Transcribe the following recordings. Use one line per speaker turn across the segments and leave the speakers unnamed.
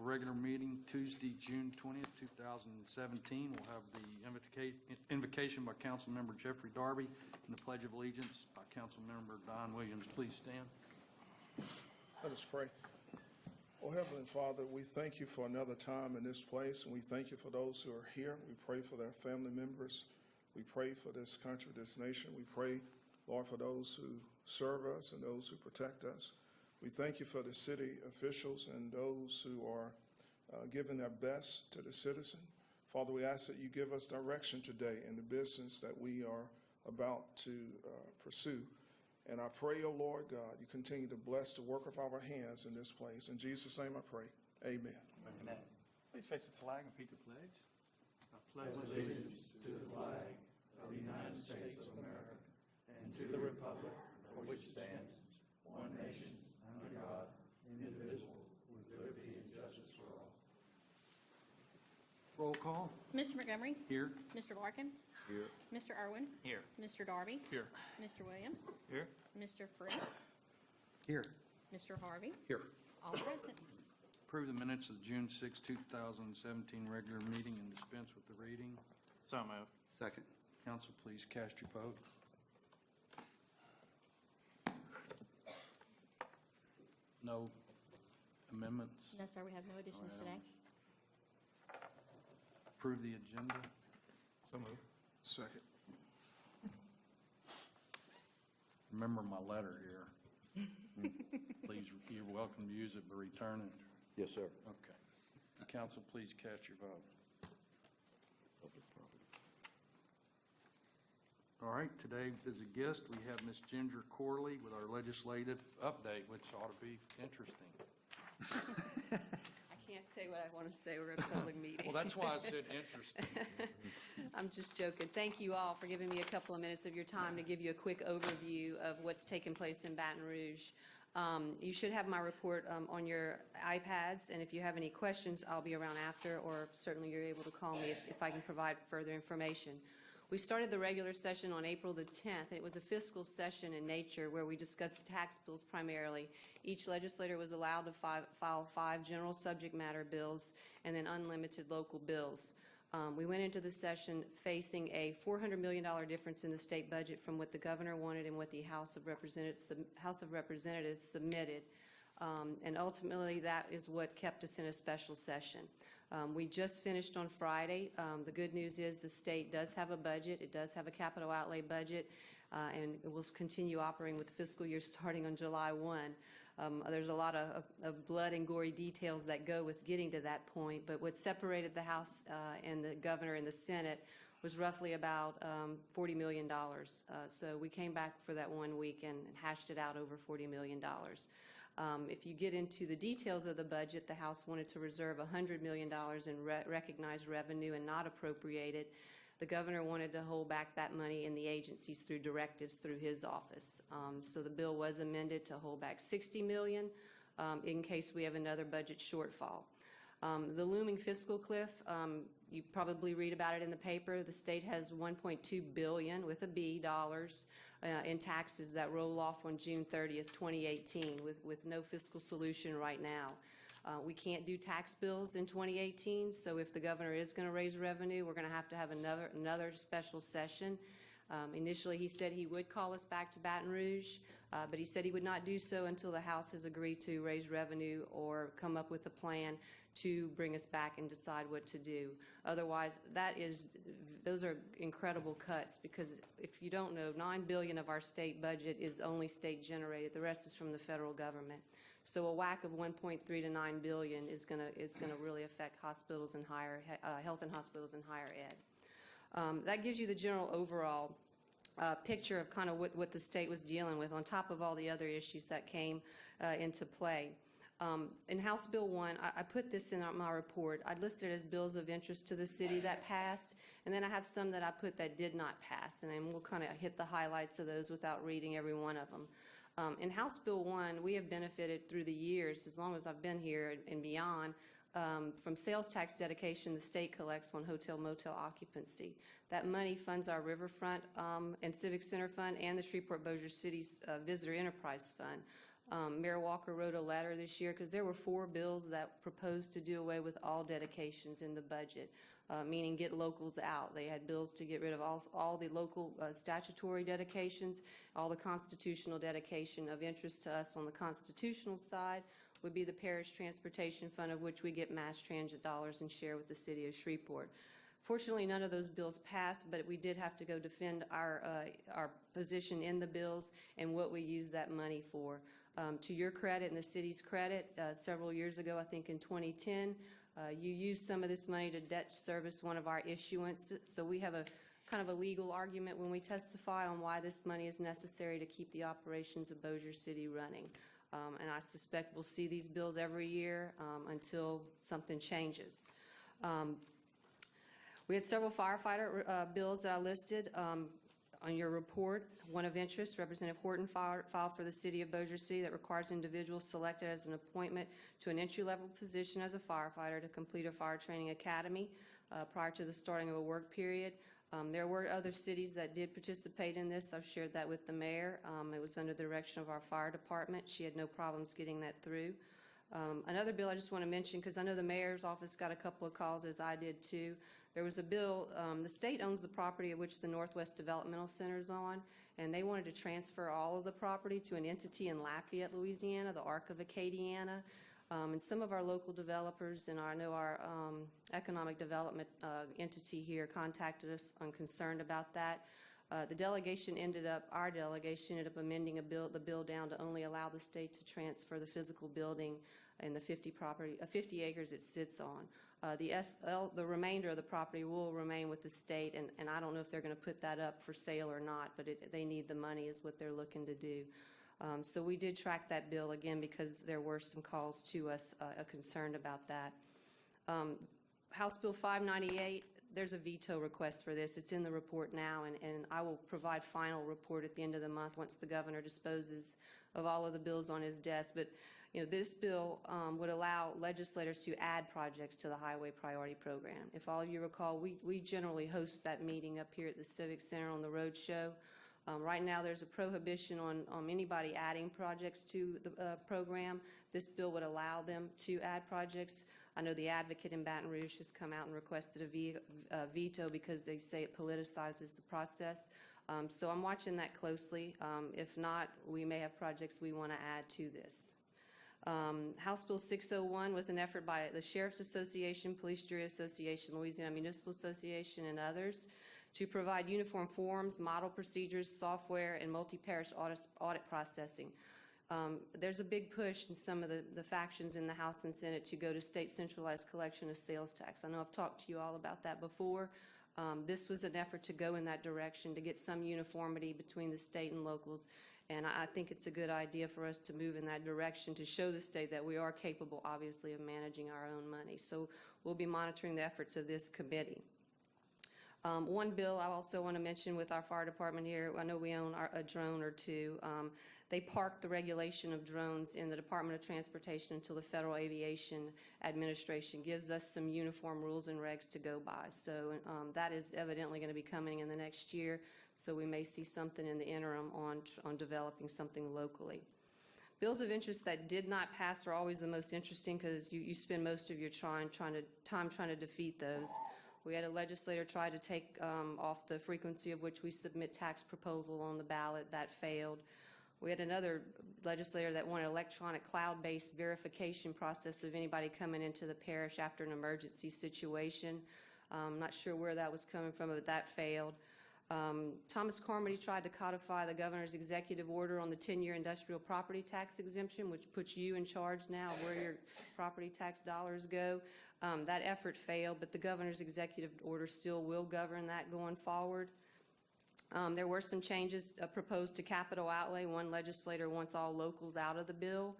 regular meeting Tuesday, June 20th, 2017. We'll have the invocation by Councilmember Jeffrey Darby and the Pledge of Allegiance by Councilmember Don Williams. Please stand.
Let us pray. Oh, Heavenly Father, we thank you for another time in this place, and we thank you for those who are here. We pray for their family members. We pray for this country, this nation. We pray, Lord, for those who serve us and those who protect us. We thank you for the city officials and those who are giving their best to the citizen. Father, we ask that you give us direction today in the business that we are about to pursue. And I pray, O Lord God, you continue to bless the work of our hands in this place. In Jesus' name I pray. Amen.
Amen. Please face the flag and repeat the pledge. I pledge
allegiance to the flag of the United States of America and to the republic for which it stands, one nation, under God, indivisible, with liberty and justice for all.
Roll call.
Mr. Montgomery?
Here.
Mr. Larkin?
Here.
Mr. Irwin?
Here.
Mr. Darby?
Here.
Mr. Williams?
Here.
Mr. Free?
Here.
Mr. Harvey?
Here.
All present.
Approve the minutes of the June 6, 2017 regular meeting and dispense with the reading.
So moved.
Second.
Council, please cast your vote. No amendments?
No, sir, we have no additions today.
Approve the agenda.
So moved.
Second.
Remember my letter here. Please, you're welcome to use it, but return it.
Yes, sir.
Okay. Council, please cast your vote. All right, today as a guest, we have Ms. Ginger Corley with our legislative update, which ought to be interesting.
I can't say what I want to say. We're at a public meeting.
Well, that's why I said interesting.
I'm just joking. Thank you all for giving me a couple of minutes of your time to give you a quick overview of what's taken place in Baton Rouge. You should have my report on your iPads, and if you have any questions, I'll be around after, or certainly you're able to call me if I can provide further information. We started the regular session on April the 10th. It was a fiscal session in nature where we discussed tax bills primarily. Each legislator was allowed to file 5 general subject matter bills and then unlimited local bills. We went into the session facing a $400 million difference in the state budget from what the governor wanted and what the House of Representatives submitted. And ultimately, that is what kept us in a special session. We just finished on Friday. The good news is the state does have a budget. It does have a capital outlay budget, and it will continue operating with the fiscal year starting on July 1. There's a lot of blood and gory details that go with getting to that point, but what separated the House and the governor and the Senate was roughly about $40 million. So we came back for that 1 week and hashed it out over $40 million. If you get into the details of the budget, the House wanted to reserve $100 million in recognized revenue and not appropriate it. The governor wanted to hold back that money in the agencies through directives through his office. So the bill was amended to hold back $60 million in case we have another budget shortfall. The looming fiscal cliff, you probably read about it in the paper. The state has $1.2 billion with a B dollars in taxes that roll off on June 30th, 2018 with no fiscal solution right now. We can't do tax bills in 2018, so if the governor is going to raise revenue, we're going to have another special session. Initially, he said he would call us back to Baton Rouge, but he said he would not do so until the House has agreed to raise revenue or come up with a plan to bring us back and decide what to do. Otherwise, those are incredible cuts, because if you don't know, $9 billion of our state budget is only state generated. The rest is from the federal government. So a whack of 1.3 to $9 billion is going to really affect hospitals and health and hospitals and higher ed. That gives you the general overall picture of kind of what the state was dealing with on top of all the other issues that came into play. In House Bill 1, I put this in my report. I listed it as bills of interest to the city that passed, and then I have some that I put that did not pass, and then we'll kind of hit the highlights of those without reading every one of them. In House Bill 1, we have benefited through the years, as long as I've been here and beyond, from sales tax dedication the state collects on hotel-motel occupancy. That money funds our Riverfront and Civic Center Fund and the Shreveport-Bossier City's Visitor Enterprise Fund. Mayor Walker wrote a letter this year because there were 4 bills that proposed to do away with all dedications in the budget, meaning get locals out. They had bills to get rid of all the local statutory dedications, all the constitutional dedication. Of interest to us on the constitutional side would be the Parish Transportation Fund, of which we get mass transit dollars and share with the city of Shreveport. Fortunately, none of those bills passed, but we did have to go defend our position in the bills and what we use that money for. To your credit and the city's credit, several years ago, I think in 2010, you used some of this money to debt service one of our issuances. So we have a kind of a legal argument when we testify on why this money is necessary to keep the operations of Bossier City running. And I suspect we'll see these bills every year until something changes. We had several firefighter bills that I listed on your report. One of interest, Representative Horton filed for the city of Bossier City that requires individuals selected as an appointment to an entry-level position as a firefighter to complete a fire training academy prior to the starting of a work period. There were other cities that did participate in this. I've shared that with the mayor. It was under the direction of our fire department. She had no problems getting that through. Another bill I just want to mention, because I know the mayor's office got a couple of calls, as I did too. There was a bill, the state owns the property of which the Northwest Developmental Center is on, and they wanted to transfer all of the property to an entity in Lafayette, Louisiana, the Ark of Acadiana. And some of our local developers and I know our economic development entity here contacted us and concerned about that. Our delegation ended up amending the bill down to only allow the state to transfer the physical building and the 50 acres it sits on. The remainder of the property will remain with the state, and I don't know if they're going to put that up for sale or not, but they need the money is what they're looking to do. So we did track that bill again because there were some calls to us concerned about that. House Bill 598, there's a veto request for this. It's in the report now, and I will provide final report at the end of the month once the governor disposes of all of the bills on his desk. But you know, this bill would allow legislators to add projects to the Highway Priority Program. If all of you recall, we generally host that meeting up here at the Civic Center on the road show. Right now, there's a prohibition on anybody adding projects to the program. This bill would allow them to add projects. I know the advocate in Baton Rouge has come out and requested a veto because they say it politicizes the process. So I'm watching that closely. If not, we may have projects we want to add to this. House Bill 601 was an effort by the Sheriff's Association, Police Jury Association, Louisiana Municipal Association, and others to provide uniform forms, model procedures, software, and multi-parish audit processing. There's a big push in some of the factions in the House and Senate to go to state centralized collection of sales tax. I know I've talked to you all about that before. This was an effort to go in that direction to get some uniformity between the state and locals. And I think it's a good idea for us to move in that direction to show the state that we are capable, obviously, of managing our own money. So we'll be monitoring the efforts of this committee. One bill I also want to mention with our fire department here, I know we own a drone or two. They parked the regulation of drones in the Department of Transportation until the Federal Aviation Administration gives us some uniform rules and regs to go by. So that is evidently going to be coming in the next year. So we may see something in the interim on developing something locally. Bills of interest that did not pass are always the most interesting because you spend most of your time trying to defeat those. We had a legislator try to take off the frequency of which we submit tax proposal on the ballot. That failed. We had another legislator that wanted electronic cloud-based verification process of anybody coming into the parish after an emergency situation. I'm not sure where that was coming from, but that failed. Thomas Carmody tried to codify the governor's executive order on the 10-year industrial property tax exemption, which puts you in charge now of where your property tax dollars go. That effort failed, but the governor's executive order still will govern that going forward. There were some changes proposed to capital outlay. One legislator wants all locals out of the bill.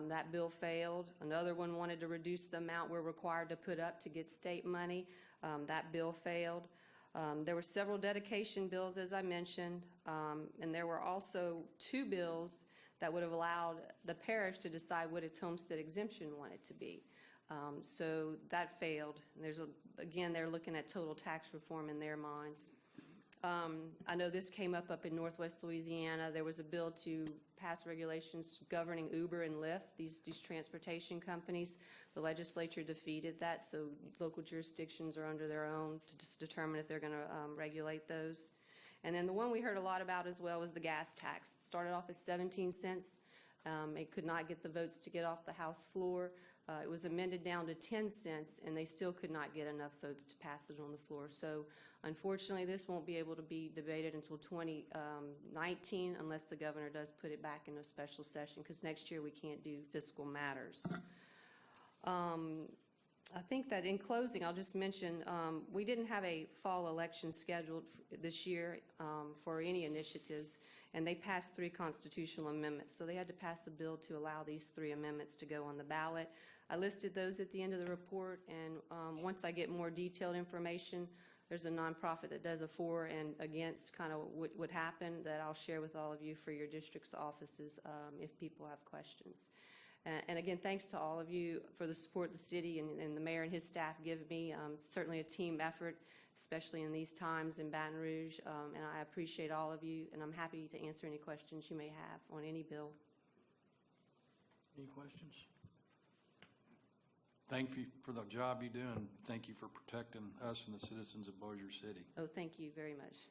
That bill failed. Another one wanted to reduce the amount we're required to put up to get state money. That bill failed. There were several dedication bills, as I mentioned, and there were also 2 bills that would have allowed the parish to decide what its homestead exemption wanted to be. So that failed. Again, they're looking at total tax reform in their minds. I know this came up in Northwest Louisiana. There was a bill to pass regulations governing Uber and Lyft, these transportation companies. The legislature defeated that, so local jurisdictions are under their own to determine if they're going to regulate those. And then the one we heard a lot about as well was the gas tax. It started off as 17 cents. It could not get the votes to get off the House floor. It was amended down to 10 cents, and they still could not get enough votes to pass it on the floor. So unfortunately, this won't be able to be debated until 2019 unless the governor does put it back in a special session, because next year we can't do fiscal matters. I think that in closing, I'll just mention, we didn't have a fall election scheduled this year for any initiatives, and they passed 3 constitutional amendments. So they had to pass a bill to allow these 3 amendments to go on the ballot. I listed those at the end of the report, and once I get more detailed information, there's a nonprofit that does a for and against kind of what would happen that I'll share with all of you for your district's offices if people have questions. And again, thanks to all of you for the support the city and the mayor and his staff give me. It's certainly a team effort, especially in these times in Baton Rouge, and I appreciate all of you, and I'm happy to answer any questions you may have on any bill.
Any questions? Thank you for the job you do, and thank you for protecting us and the citizens of Bossier City.
Oh, thank you very much.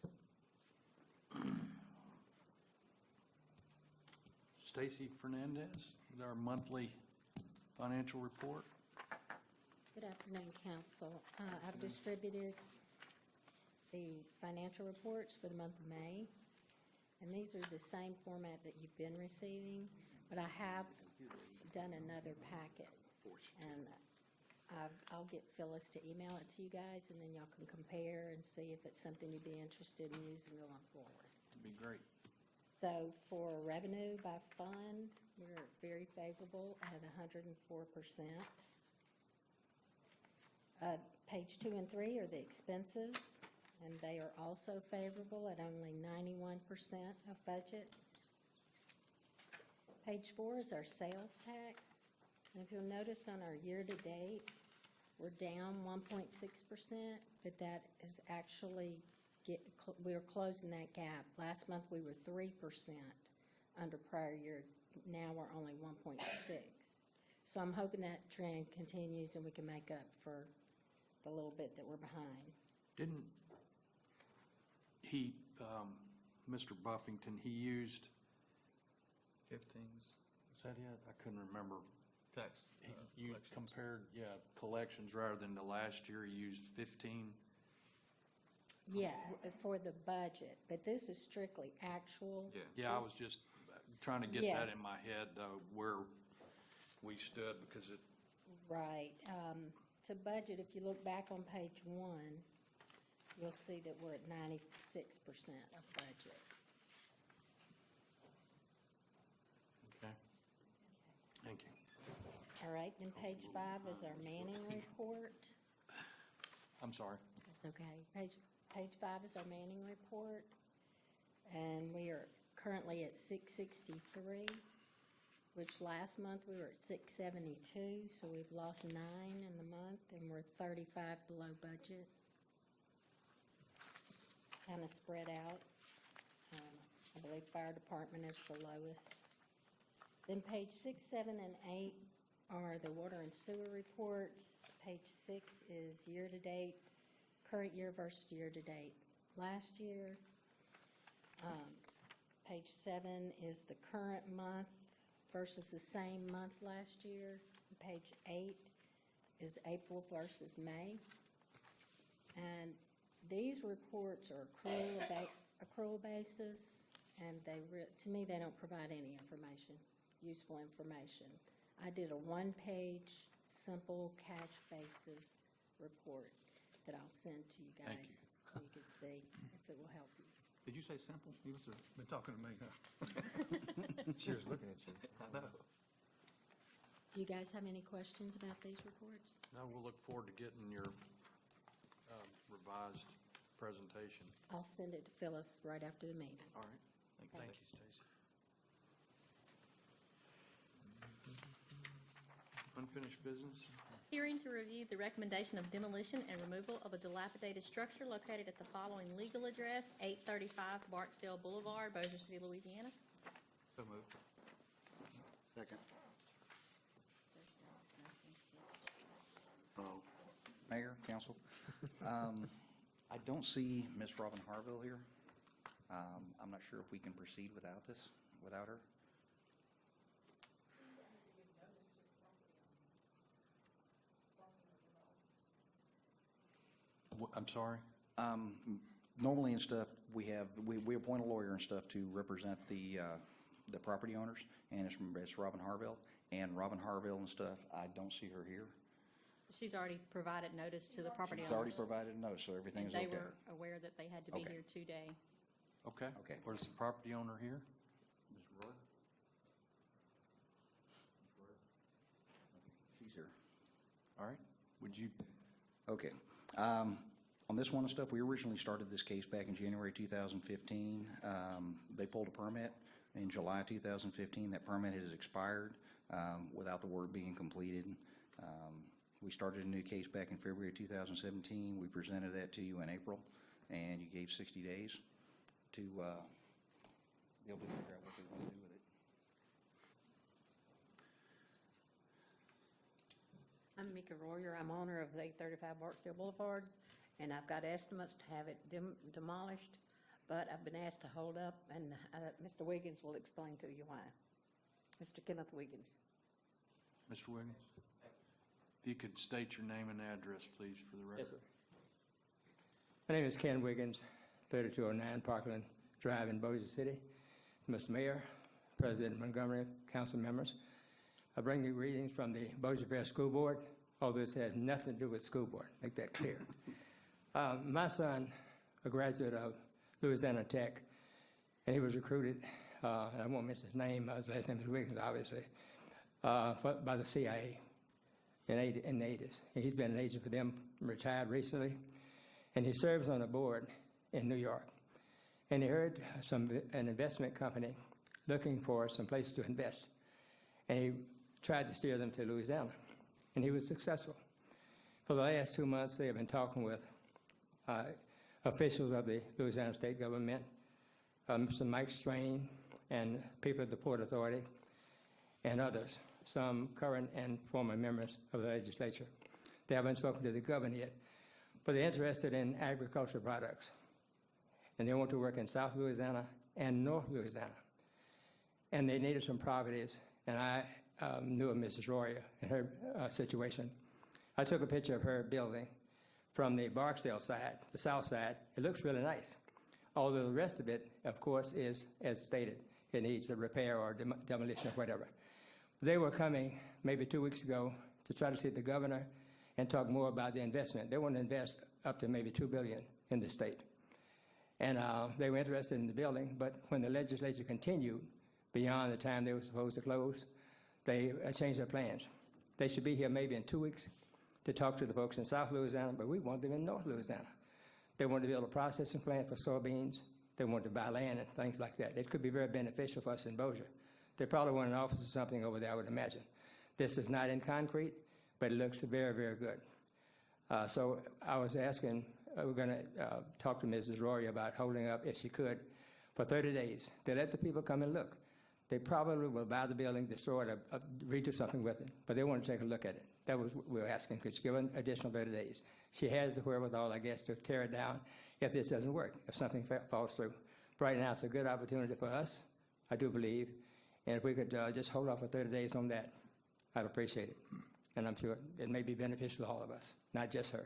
Stacy Fernandez with our monthly financial report.
Good afternoon, council. I've distributed the financial reports for the month of May, and these are the same format that you've been receiving, but I have done another packet, and I'll get Phyllis to email it to you guys, and then y'all can compare and see if it's something you'd be interested in using going forward.
It'd be great.
So for revenue by fund, we're very favorable at 104%. Page 2 and 3 are the expenses, and they are also favorable at only 91% of budget. Page 4 is our sales tax, and if you'll notice on our year-to-date, we're down 1.6%, but that is actually we're closing that gap. Last month, we were 3% under prior year. Now we're only 1.6. So I'm hoping that trend continues and we can make up for the little bit that we're behind.
Didn't he, Mr. Buffington, he used,
15s,
was that it? I couldn't remember.
tax.
You
collections.
compared, collections rather than the last year, he used 15.
Yeah, for the budget, but this is strictly actual.
Yeah, I was just trying to get that in
Yes.
my head, where we stood, because it,
Right. To budget, if you look back on page 1, you'll see that we're at 96% of budget.
okay. Thank you.
All right, then page 5 is our Manning report.
I'm sorry.
That's okay. Page 5 is our Manning report, and we are currently at 663, which last month we were at 672, so we've lost 9 in the month, and we're 35 below budget. Kind of spread out. I believe fire department is the lowest. Then page 6, 7, and 8 are the water and sewer reports. Page 6 is year-to-date, current year versus year-to-date last year. Page 7 is the current month versus the same month last year. Page 8 is April versus May. And these reports are accrual basis, and to me, they don't provide any information, useful information. I did a one-page, simple cash basis report that I'll send to you
Thank you.
guys, so you can see if it will help you.
Did you say simple? You must have been talking to me, huh?
She was looking at you.
I know.
Do you guys have any questions about these reports?
Now, we'll look forward to getting your revised presentation.
I'll send it to Phyllis right after the meeting.
All right. Thank you, Stacy. Unfinished business?
Hearing to review the recommendation of demolition and removal of a dilapidated structure located at the following legal address, 835 Barksdale Boulevard, Bossier City, Louisiana.
So moved.
Second. Mayor, council, I don't see Miss Robin Harville here. I'm not sure if we can proceed without her.
I'm sorry?
Normally and stuff, we appoint a lawyer and stuff to represent the property owners, and it's Robin Harville. And Robin Harville and stuff, I don't see her here.
She's already provided notice to the property owners.
She's already provided a notice, so everything's okay.
And they were aware that they had to be
Okay.
here today.
Okay.
Okay.
Where's the property owner here?
Ms. Roy? She's here.
All right. Would you,
Okay. On this one and stuff, we originally started this case back in January 2015. They pulled a permit in July 2015. That permit has expired without the work being completed. We started a new case back in February 2017. We presented that to you in April, and you gave 60 days to be able to figure out what they want to do with it.
I'm Mika Royer. I'm owner of 835 Barksdale Boulevard, and I've got estimates to have it demolished, but I've been asked to hold up, and Mr. Wiggins will explain to you why. Mr. Kenneth Wiggins.
Mr. Wiggins? If you could state your name and address, please, for the record.
Yes, sir. My name is Ken Wiggins, 3209 Parkland Drive in Bossier City. Mr. Mayor, President Montgomery, council members, I bring you greetings from the Bossier Fair School Board, although this has nothing to do with school board, make that clear. My son, a graduate of Louisiana Tech, and he was recruited, I won't mention his name, his last name is Wiggins, obviously, by the CIA in the 80s. And he's been an agent for them, retired recently, and he serves on a board in New York. And he heard an investment company looking for some places to invest, and he tried to steer them to Louisiana, and he was successful. For the last 2 months, they have been talking with officials of the Louisiana state government, Mr. Mike Strain, and people at the Port Authority, and others, some current and former members of the legislature. They haven't spoken to the governor yet, but they're interested in agricultural products, and they want to work in South Louisiana and North Louisiana. And they needed some properties, and I knew of Mrs. Royer and her situation. I took a picture of her building from the Barksdale side, the south side. It looks really nice, although the rest of it, of course, is, as stated, it needs a repair or demolition or whatever. They were coming maybe 2 weeks ago to try to see the governor and talk more about the investment. They want to invest up to maybe $2 billion in the state. And they were interested in the building, but when the legislature continued beyond the time they were supposed to close, they changed their plans. They should be here maybe in 2 weeks to talk to the folks in South Louisiana, but we want them in North Louisiana. They want to build a processing plant for soybeans. They want to buy land and things like that. It could be very beneficial for us in Bossier. They probably want an office or something over there, I would imagine. This is not in concrete, but it looks very, very good. So I was asking, we're going to talk to Mrs. Rory about holding up, if she could, for 30 days to let the people come and look. They probably will buy the building, destroy it, redo something with it, but they want to take a look at it. That was what we were asking. Could she give an additional 30 days? She has the wherewithal, I guess, to tear it down if this doesn't work, if something falls through. Right now, it's a good opportunity for us, I do believe, and if we could just hold off for 30 days on that, I'd appreciate it. And I'm sure it may be beneficial to all of us, not just her.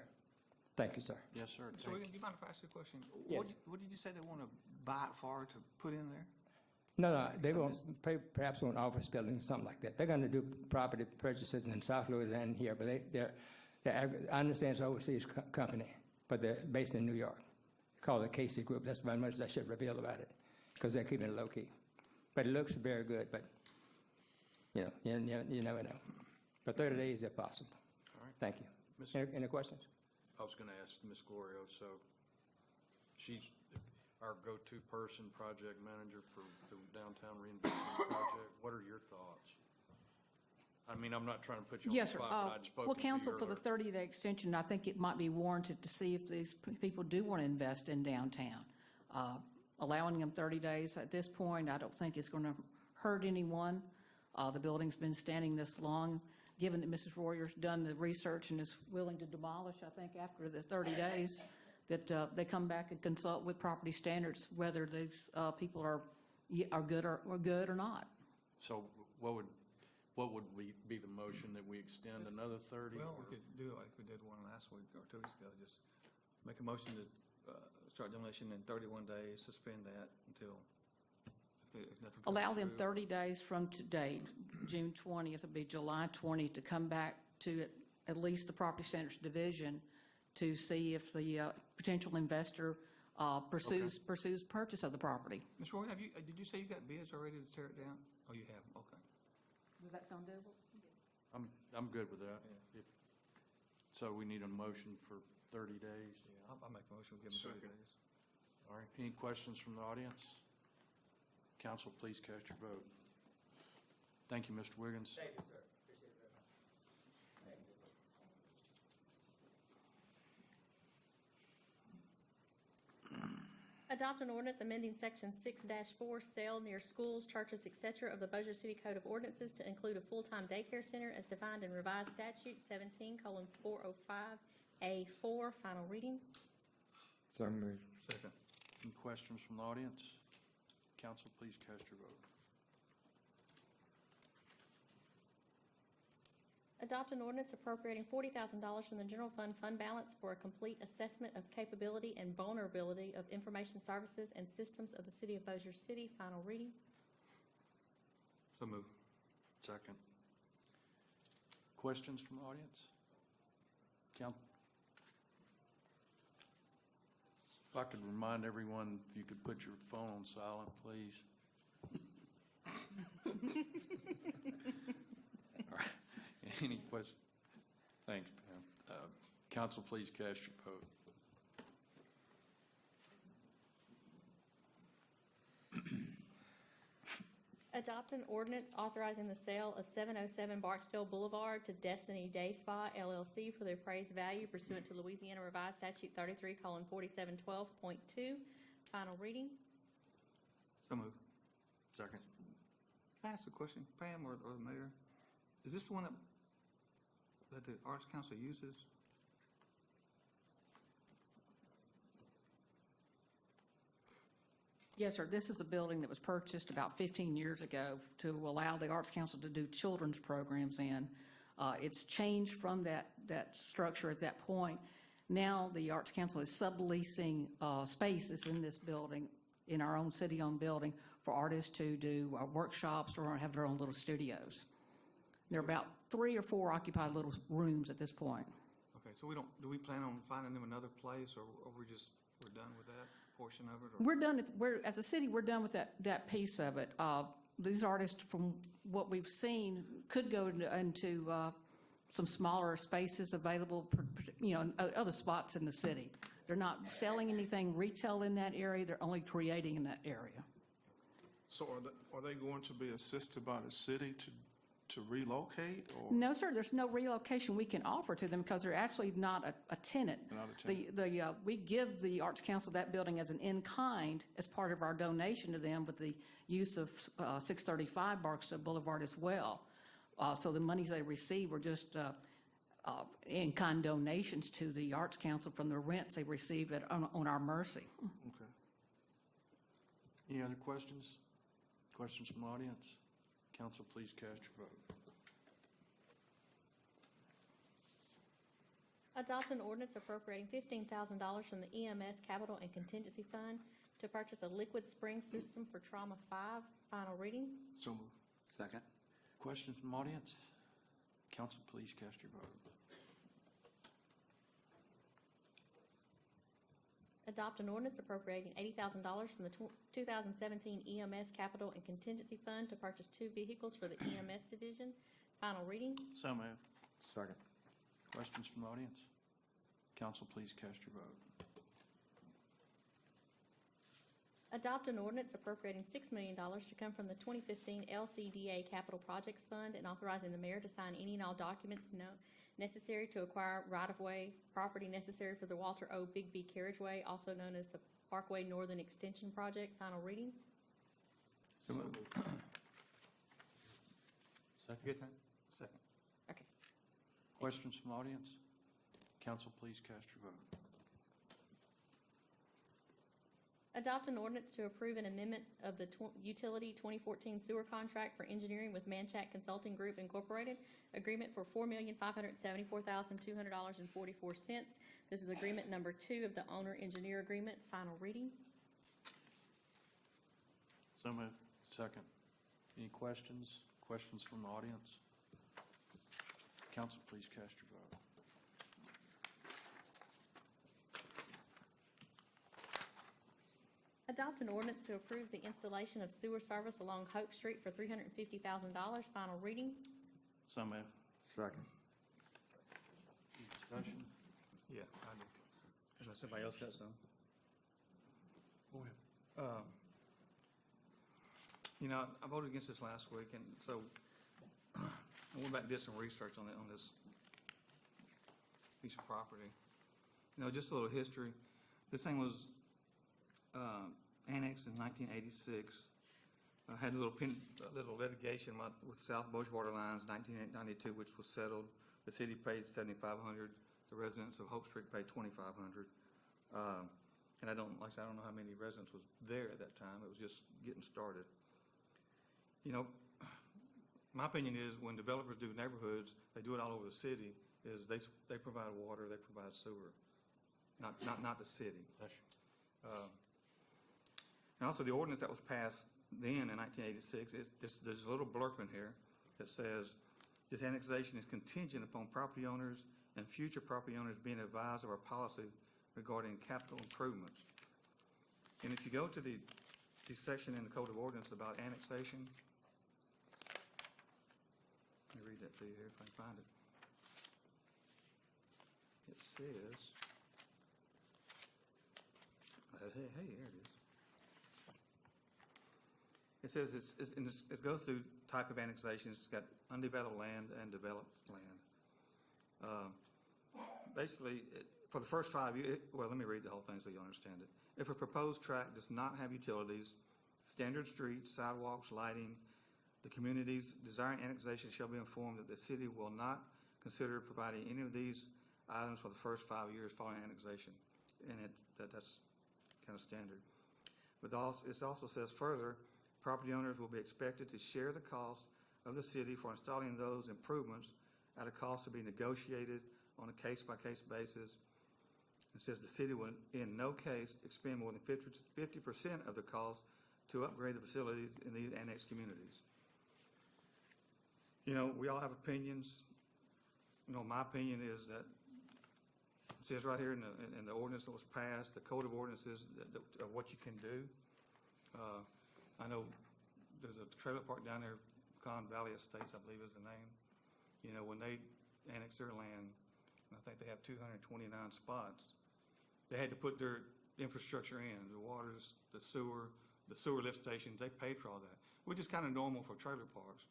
Thank you, sir.
yes, sir.
So, do you mind if I ask you a question?
Yes.
What did you say they want to buy it for to put in there?
No, they won't, perhaps want office buildings, something like that. They're going to do property purchases in South Louisiana and here, but I understand it's an overseas company, but they're based in New York. Called the Casey Group. That's very much I should reveal about it, because they're keeping it low-key. But it looks very good, but, you never know. For 30 days, if possible.
All right.
Thank you. Any questions?
I was going to ask Ms. Glorio, so she's our go-to person, project manager for the downtown reinvestment project. What are your thoughts? I mean, I'm not trying to put you on the
Yes, sir.
spot, but I'd spoken
Well,
to you
counsel, for the
earlier.
30-day extension, I think it might be warranted to see if these people do want to invest in downtown. Allowing them 30 days at this point, I don't think it's going to hurt anyone. The building's been standing this long. Given that Mrs. Royer's done the research and is willing to demolish, I think after the 30 days, that they come back and consult with property standards whether these people are good or not.
So what would be the motion, that we extend another 30?
Well, we could do it like we did one last week or 2 weeks ago, just make a motion to start demolition in 31 days, suspend that until, if nothing. comes
Allow them
through.
30 days from today, June 20th, it'll be July 20th, to come back to at least the Property Standards Division to see if the potential investor pursues purchase of the property.
Ms. Roy, did you say you got bids already to tear it down? Oh, you have, okay.
Does that sound doable?
I'm good with that.
Yeah.
So we need a motion for 30 days.
Yeah, I'll make a motion, we'll give them 30
Second.
days.
All right, any questions from the audience? Council, please cast your vote. Thank you, Mr. Wiggins.
Thank you, sir. Appreciate it very much. Thank you.
Adopt an ordinance amending section 6-4, sale near schools, churches, etc. of the Bossier City Code of Ordinances to include a full-time daycare center as defined in revised statute 17:405A4, final reading.
So moved.
Second.
Any questions from the audience? Council, please cast your vote.
Adopt an ordinance appropriating $40,000 from the general fund balance for a complete assessment of capability and vulnerability of information services and systems of the city of Bossier City, final reading.
So move.
Second. Questions from the audience? If I could remind everyone, if you could put your phone on silent, please. All right. Any questions? Thanks, Pam. Council, please cast your vote.
Adopt an ordinance authorizing the sale of 707 Barksdale Boulevard to Destiny Day Spa LLC for the appraised value pursuant to Louisiana Revised Statute 33:4712.2. Final reading.
So move.
Second.
Can I ask a question, Pam or the mayor? Is this the one that the Arts Council uses?
Yes, sir. This is a building that was purchased about 15 years ago to allow the Arts Council to do children's programs in. It's changed from that structure at that point. Now, the Arts Council is subleasing spaces in this building, in our own city-owned building, for artists to do workshops or have their own little studios. There are about 3 or 4 occupied little rooms at this point.
Okay, so do we plan on finding them another place, or we're done with that portion of it? Or?
We're done, as a city, we're done with that piece of it. These artists, from what we've seen, could go into some smaller spaces available, other spots in the city. They're not selling anything retail in that area, they're only creating in that area.
So are they going to be assisted by the city to relocate, or?
No, sir, there's no relocation we can offer to them because they're actually not a tenant.
Not a tenant.
We give the Arts Council that building as an in-kind as part of our donation to them with the use of 635 Barksdale Boulevard as well. So the monies they receive were just in-kind donations to the Arts Council from the rents they received on our mercy.
Okay.
Any other questions? Questions from the audience? Council, please cast your vote.
Adopt an ordinance appropriating $15,000 from the EMS Capital and Contingency Fund to purchase a liquid spring system for Trauma 5. Final reading.
So moved.
Second.
Questions from the audience? Council, please cast your vote.
Adopt an ordinance appropriating $80,000 from the 2017 EMS Capital and Contingency Fund to purchase 2 vehicles for the EMS division. Final reading.
So moved.
Second.
Questions from the audience? Council, please cast your vote.
Adopt an ordinance appropriating $6 million to come from the 2015 LCDA Capital Projects Fund and authorizing the mayor to sign any and all documents necessary to acquire right-of-way property necessary for the Walter O. Bigby Carriageway, also known as the Parkway Northern Extension Project. Final reading.
So moved.
Second.
Good time? Second.
Okay.
Questions from the audience? Council, please cast your vote.
Adopt an ordinance to approve an amendment of the utility 2014 sewer contract for engineering with Manchac Consulting Group Incorporated, agreement for $4,574,200.44. This is agreement number 2 of the owner-engineer agreement. Final reading.
So moved. Second. Any questions? Questions from the audience? Council, please cast your vote.
Adopt an ordinance to approve the installation of sewer service along Hope Street for $350,000. Final reading.
So moved.
Second.
Discussion?
Yeah, I do. Unless somebody else says something.
Go ahead.
You know, I voted against this last week, and so I went back and did some research on this piece of property. You know, just a little history. This thing was annexed in 1986. Had a little litigation with South Bossier Water Lines, 1992, which was settled. The city paid $7,500. The residents of Hope Street paid $2,500. And I don't know how many residents was there at that time. It was just getting started. You know, my opinion is when developers do neighborhoods, they do it all over the city, is they provide water, they provide sewer, not the city. And also the ordinance that was passed then in 1986, there's a little blurb in here that says, this annexation is contingent upon property owners and future property owners being advised of our policy regarding capital improvements. And if you go to the section in the Code of Ordinance about annexation, let me read that to you here if I can find it. It says, hey, here it is. It says it goes through type of annexations. It's got undeveloped land and developed land. Basically, for the first 5 years, well, let me read the whole thing so you understand it. If a proposed tract does not have utilities, standard streets, sidewalks, lighting, the communities desiring annexation shall be informed that the city will not consider providing any of these items for the first 5 years following annexation. And that's kind of standard. But it also says further, property owners will be expected to share the cost of the city for installing those improvements at a cost to be negotiated on a case-by-case basis. It says the city will in no case expend more than 50% of the cost to upgrade the facilities in these annexed communities. You know, we all have opinions. You know, my opinion is that it says right here in the ordinance that was passed, the Code of Ordinances of what you can do. I know there's a trailer park down there, Pecan Valley Estates, I believe is the name. You know, when they annexed their land, and I think they have 229 spots, they had to put their infrastructure in, the waters, the sewer lift stations, they paid for all that, which is kind of normal for trailer parks.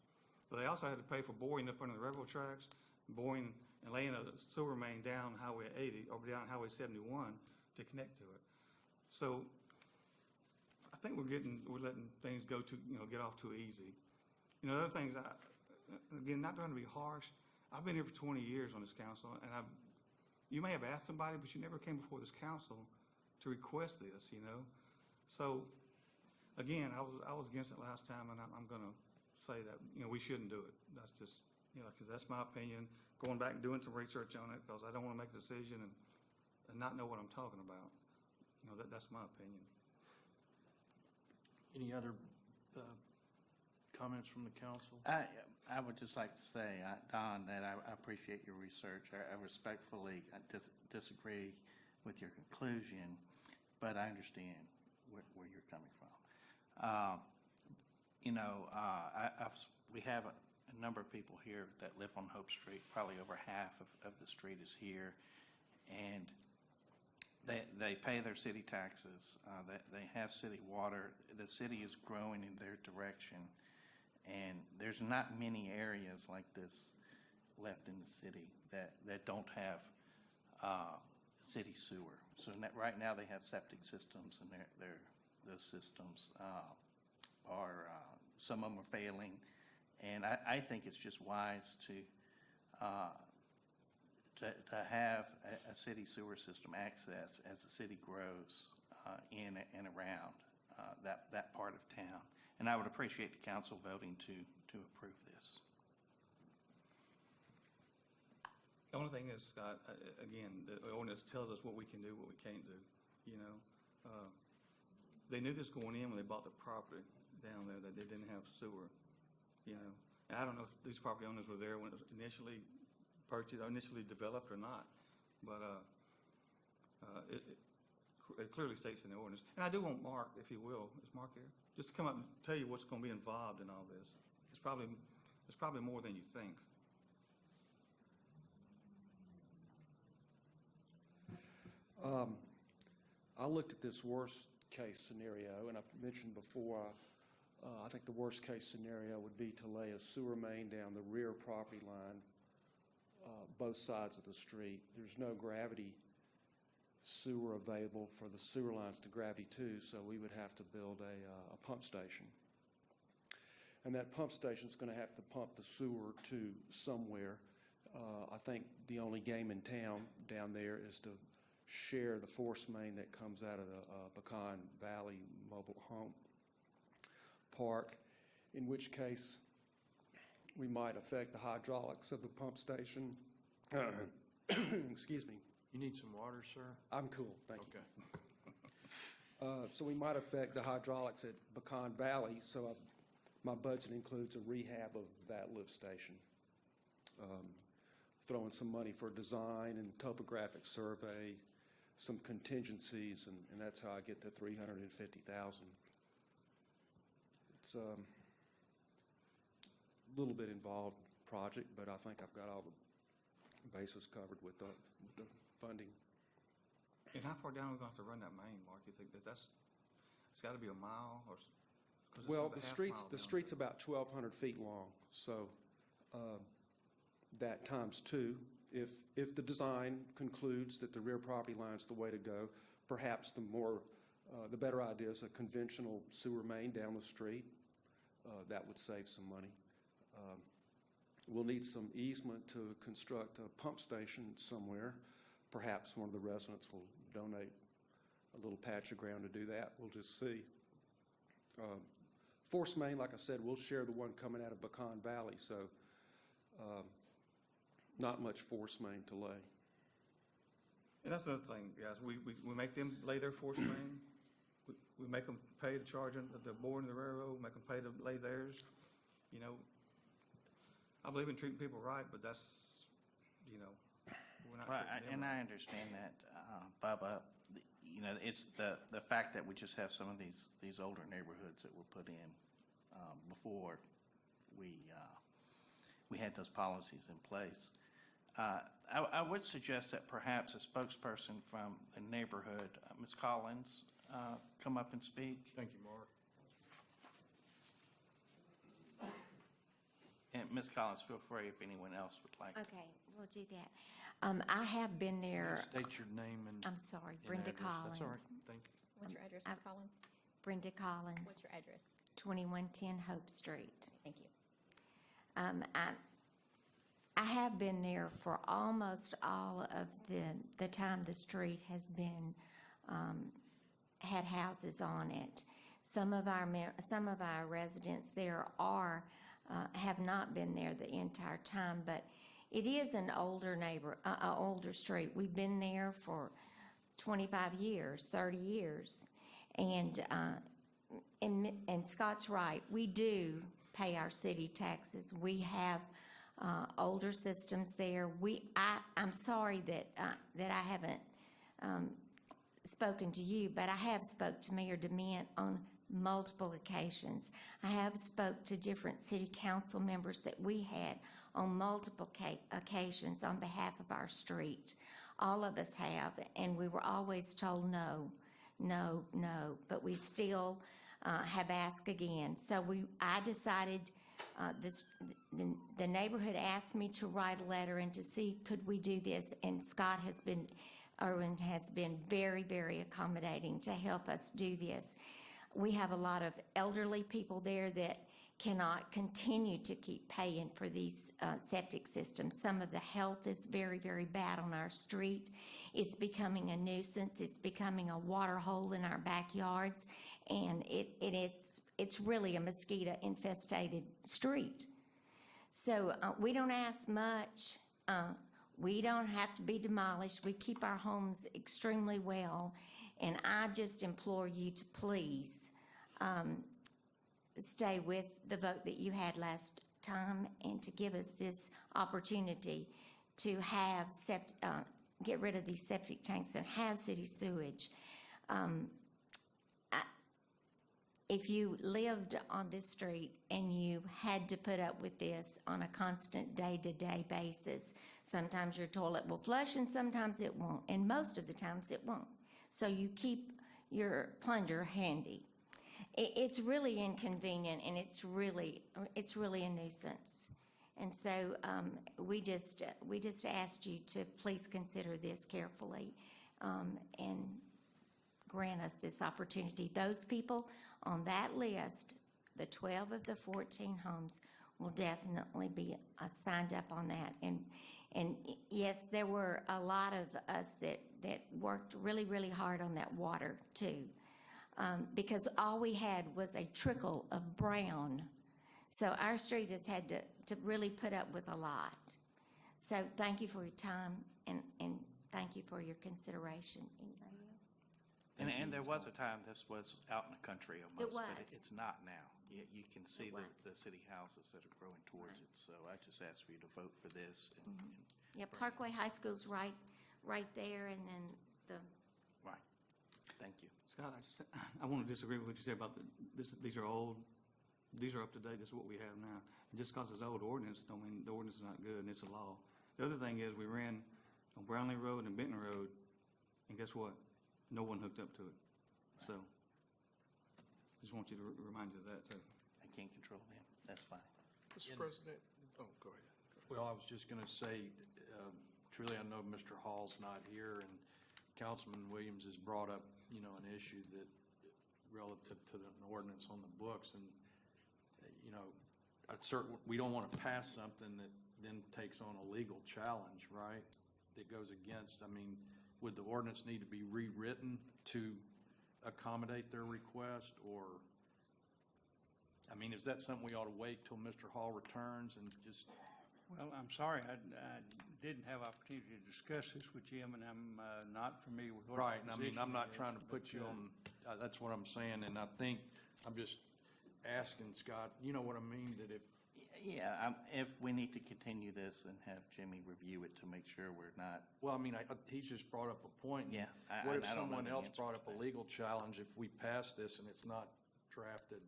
But they also had to pay for boring up under the railroad tracks, boring and laying a sewer main down Highway 80 or down Highway 71 to connect to it. So I think we're letting things get off too easy. You know, other things, again, not trying to be harsh, I've been here for 20 years on this council, and you may have asked somebody, but you never came before this council to request this, you know. So, again, I was against it last time, and I'm going to say that, you know, we shouldn't do it. That's just, you know, because that's my opinion, going back and doing some research on it, because I don't want to make a decision and not know what I'm talking about. You know, that's my opinion.
Any other comments from the council?
I would just like to say, Don, that I appreciate your research. I respectfully disagree with your conclusion, but I understand where you're coming from. You know, we have a number of people here that live on Hope Street. Probably over half of the street is here. And They pay their city taxes, they have city water, the city is growing in their direction, and there's not many areas like this left in the city that don't have city sewer. So right now, they have septic systems, and those systems are, some of them are failing, and I think it's just wise to have a city sewer system access as the city grows in and around that part of town. And I would appreciate the council voting to approve this.
The only thing is, Scott, again, the ordinance tells us what we can do, what we can't do, you know. They knew this going in when they bought the property down there, that they didn't have sewer, you know. And I don't know if these property owners were there when it was initially purchased, or initially developed or not, but it clearly states in the ordinance. And I do want Mark, if he will, is Mark here? Just to come up and tell you what's going to be involved in all this. It's probably more than you think.
I looked at this worst-case scenario, and I mentioned before, I think the worst-case scenario would be to lay a sewer main down the rear property line, both sides of the street. There's no gravity sewer available for the sewer lines to gravity to, so we would have to build a pump station. And that pump station is going to have to pump the sewer to somewhere. I think the only game in town down there is to share the force main that comes out of the Pecan Valley Mobile Home Park, in which case we might affect the hydraulics of the pump station. Excuse me.
You need some water, sir?
I'm cool, thank you.
Okay.
So we might affect the hydraulics at Pecan Valley, so my budget includes a rehab of that lift station. Throwing some money for design and topographic survey, some contingencies, and that's how I get to $350,000. It's a little bit involved project, but I think I've got all the bases covered with the funding.
And how far down are we going to have to run that main, Mark? You think it's got to be a mile, or? 'Cause it's
Well,
about
the
a half
street's
mile
the
down.
street's about 1,200 feet long, so that times two. If the design concludes that the rear property line's the way to go, perhaps the better idea is a conventional sewer main down the street. That would save some money. We'll need some easement to construct a pump station somewhere. Perhaps one of the residents will donate a little patch of ground to do that. We'll just see. Force main, like I said, we'll share the one coming out of Pecan Valley, so not much force main to lay.
And that's another thing, guys. We make them lay their force main. We make them pay to charge the board and the railroad, make them pay to lay theirs. You know, I believe in treating people right, but that's, you know, we're not
Well,
treating them
and
right.
I understand that, Bubba. You know, it's the fact that we just have some of these older neighborhoods that were put in before we had those policies in place. I would suggest that perhaps a spokesperson from the neighborhood, Ms. Collins, come up and speak.
Thank you, Mark.
And Ms. Collins, feel free if anyone else would like.
Okay, we'll do that. I have been there,
State your name and.
I'm sorry,
and
Brenda
address. That's all right.
Collins.
Thank you.
What's your address, Ms. Collins?
Brenda Collins,
What's your address?
2110 Hope Street.
Thank you.
I have been there for almost all of the time the street has been, had houses on it. Some of our residents there have not been there the entire time, but it is an older older street. We've been there for 25 years, 30 years. And Scott's right, we do pay our city taxes. We have older systems there. I'm sorry that I haven't spoken to you, but I have spoke to Mayor DeMint on multiple occasions. I have spoke to different city council members that we had on multiple occasions on behalf of our street. All of us have, and we were always told no, no, no, but we still have asked again. So I decided, the neighborhood asked me to write a letter and to see could we do this, and Irwin has been very, very accommodating to help us do this. We have a lot of elderly people there that cannot continue to keep paying for these septic systems. Some of the health is very, very bad on our street. It's becoming a nuisance. It's becoming a water hole in our backyards, and it's really a mosquito infested street. So we don't ask much. We don't have to be demolished. We keep our homes extremely well, and I just implore you to please stay with the vote that you had last time and to give us this opportunity to have get rid of these septic tanks and have city sewage. If you lived on this street and you had to put up with this on a constant day-to-day basis, sometimes your toilet will flush and sometimes it won't, and most of the times it won't. So you keep your plunger handy. It's really inconvenient, and it's really a nuisance. And so we just asked you to please consider this carefully and grant us this opportunity. Those people on that list, the 12 of the 14 homes, will definitely be signed up on that. And yes, there were a lot of us that worked really, really hard on that water too. Because all we had was a trickle of brown. So our street has had to really put up with a lot. So thank you for your time, and thank you for your consideration. Anybody else?
And there was a time this was out in the country almost.
It was.
But it's not now. You can see
It was.
the city houses that are growing towards it. So I just ask for you to vote for this.
Yeah, Parkway High School's right there, and then the
Right. Thank you.
Scott, I want to disagree with what you said about these are old, these are up to date, this is what we have now. And just because it's old ordinance, don't mean the ordinance is not good and it's a law. The other thing is, we ran on Brownlee Road and Benton Road, and guess what? No one hooked up to it. So, just want you to remind you of that too.
I can't control them. That's fine.
Mr. President, go ahead.
Well, I was just going to say, truly, I know Mr. Hall's not here, and Councilman Williams has brought up, an issue that relative to an ordinance on the books, and, we don't want to pass something that then takes on a legal challenge, right? That goes against, would the ordinance need to be rewritten to accommodate their request, or, is that something we ought to wait till Mr. Hall returns and just?
Well, I'm sorry, I didn't have opportunity to discuss this with Jim, and I'm not familiar with what.
Right, and I'm not trying to put you on, that's what I'm saying, and I think, I'm just asking Scott, you know what I mean, that if.
Yeah, if we need to continue this and have Jimmy review it to make sure we're not.
Well, he's just brought up a point.
Yeah.
What if
I don't know
someone
the
else
answer
brought
to
up a
that.
legal challenge if we pass this and it's not drafted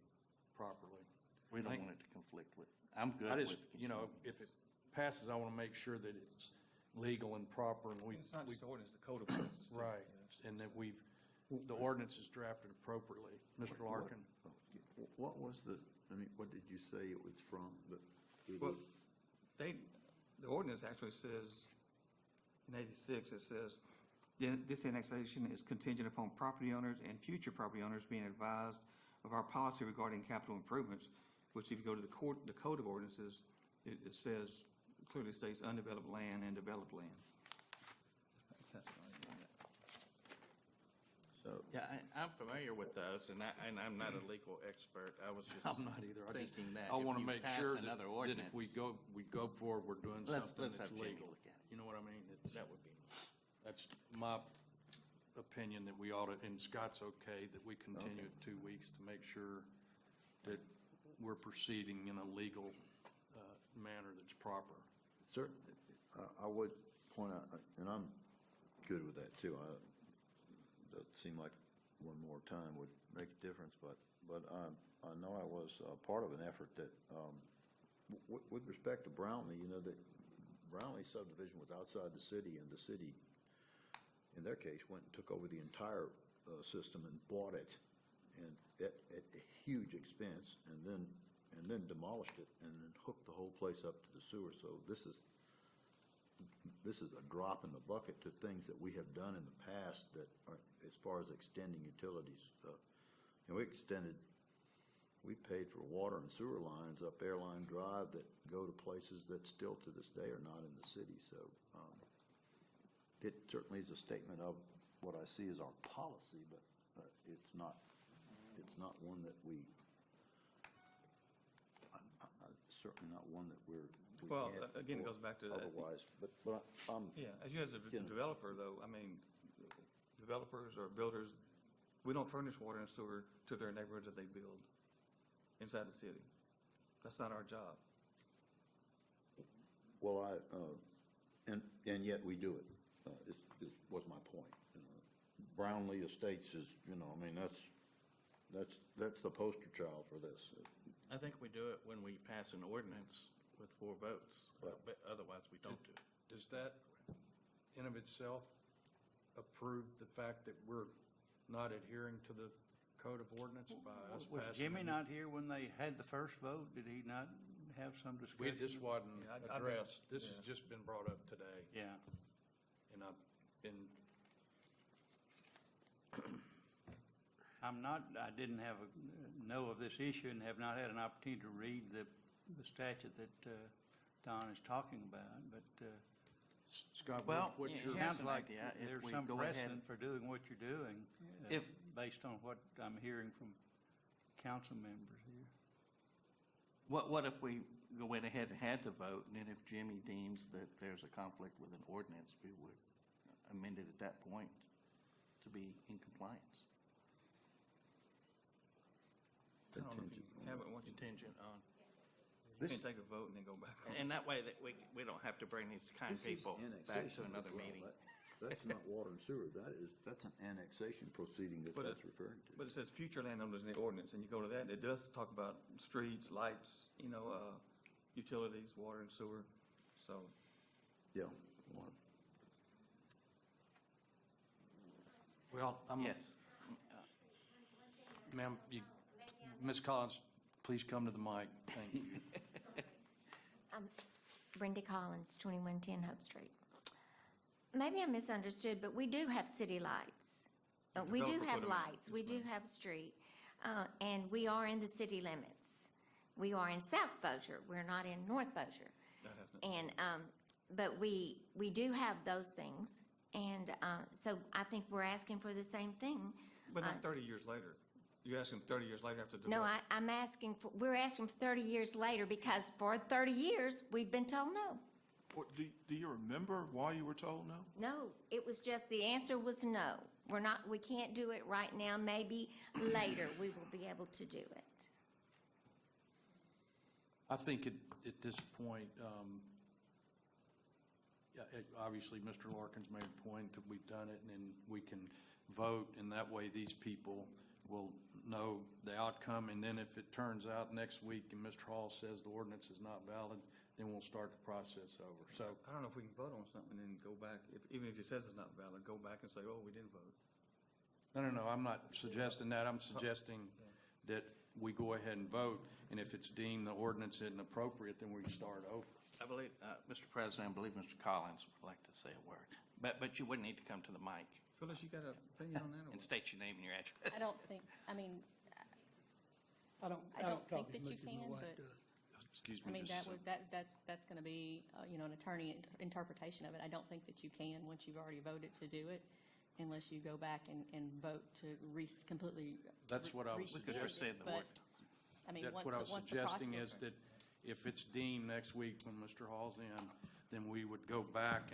properly?
We don't want it to conflict with, I'm good
I
with.
just, if it passes, I want to make sure that it's legal and proper, and
It's not just the ordinance, the code of ordinances too.
right, and that the ordinance is drafted appropriately. Mr. Larkin?
What was what did you say it was from?
Well, the ordinance actually says, in 86, it says, this annexation is contingent upon property owners and future property owners being advised of our policy regarding capital improvements, which if you go to the code of ordinances, it says, clearly states undeveloped land and developed land.
So,
Yeah, I'm familiar with those, and I'm not a legal expert. I was just
I'm not either.
thinking that
I
if
want to
you
make
pass
sure that
another
if
ordinance.
we go forward, we're doing
Let's
something
have
that's
Jamie
legal.
look at it.
You know what I mean?
That would be.
That's my opinion, that we ought to, and Scott's okay, that we continue it 2 weeks to make sure that we're proceeding in a legal manner that's proper.
certainly, I would point out, and I'm good with that too. That seemed like one more time would make a difference, but I know I was part of an effort that, with respect to Brownlee, that Brownlee subdivision was outside the city, and the city
in their case, went and took over the entire system and bought it, and at a huge expense, and then demolished it, and then hooked the whole place up to the sewer. So this is a drop in the bucket to things that we have done in the past that are, as far as extending utilities. And we paid for water and sewer lines up Airline Drive that go to places that still to this day are not in the city. So it certainly is a statement of what I see as our policy, but it's not one that certainly not one that we
Well,
can't
again, it goes back to that.
otherwise. But
Yeah, as you as a developer, though, I mean, developers or builders, we don't furnish water and sewer to their neighborhoods that they build inside the city. That's not our job.
Well, and yet we do it, was my point. Brownlee Estates is, I mean, that's the poster child for this.
I think we do it when we pass an ordinance with 4 votes, but otherwise we don't do it.
Does that, in of itself, approve the fact that we're not adhering to the code of ordinance by us
Was
passing?
Jimmy not here when they had the first vote? Did he not have some discussion?
This wasn't
Yeah,
addressed. This has just been brought up today,
Yeah.
and I've been,
I didn't know of this issue and have not had an opportunity to read the statute that Don is talking about, but
Scott,
Well,
what's
yeah,
your?
here's
sounds
an
like
idea. If
there's
we
some
go ahead-
precedent for doing what you're doing,
If-
based on what I'm hearing from council members here.
What if we go ahead and had the vote, and then if Jimmy deems that there's a conflict with an ordinance, we would amend it at that point to be in compliance?
I don't know if you have it once you
Contingent on.
can't take a vote and then go back.
And that way that we don't have to bring these kind of
This is
people back
annexation
to
as
another
well.
meeting.
That's not water and sewer. That's an annexation proceeding that
But
that's referring to.
But it says future landowners in the ordinance, and you go to that, and it does talk about streets, lights, utilities, water and sewer, so.
Yeah.
Well,
Yes.
Ma'am, Ms. Collins, please come to the mic. Thank you.
Brenda Collins, 2110 Hope Street. Maybe I misunderstood, but we do have city lights. We do
developer
have
put 'em in.
lights, we do have street, and we are in the city limits. We are in South Bossier, we're not in North Bossier.
That has nothing.
And, but we do have those things, and so I think we're asking for the same thing.
But not 30 years later. You're asking 30 years later after the
No,
vote.
we're asking for 30 years later, because for 30 years, we've been told no.
Do you remember why you were told no?
No, it was just, the answer was no. We can't do it right now, maybe later we will be able to do it.
I think at this point, obviously, Mr. Larkins made a point that we've done it, and then we can vote, and that way these people will know the outcome. And then if it turns out next week and Mr. Hall says the ordinance is not valid, then we'll start the process over. So
I don't know if we can vote on something and then go back, even if it says it's not valid, go back and say, oh, we didn't vote.
No, I'm not suggesting that. I'm suggesting that we go ahead and vote, and if it's deemed the ordinance isn't appropriate, then we start over.
I believe, Mr. President, I believe Mr. Collins would like to say a word. But you wouldn't need to come to the mic
Phyllis, you got an opinion on that? or
and
what?
state your name and your address.
I don't think, I mean, I don't think that you can, but,
Excuse
I
me
mean,
just a second.
that's gonna be, an attorney interpretation of it. I don't think that you can, once you've already voted to do it, unless you go back and vote to completely.
That's what I was
rescind it.
suggesting.
But, I mean,
That's
once
what I
the,
was
once the process.
suggesting is that if it's deemed next week when Mr. Hall's in, then we would go back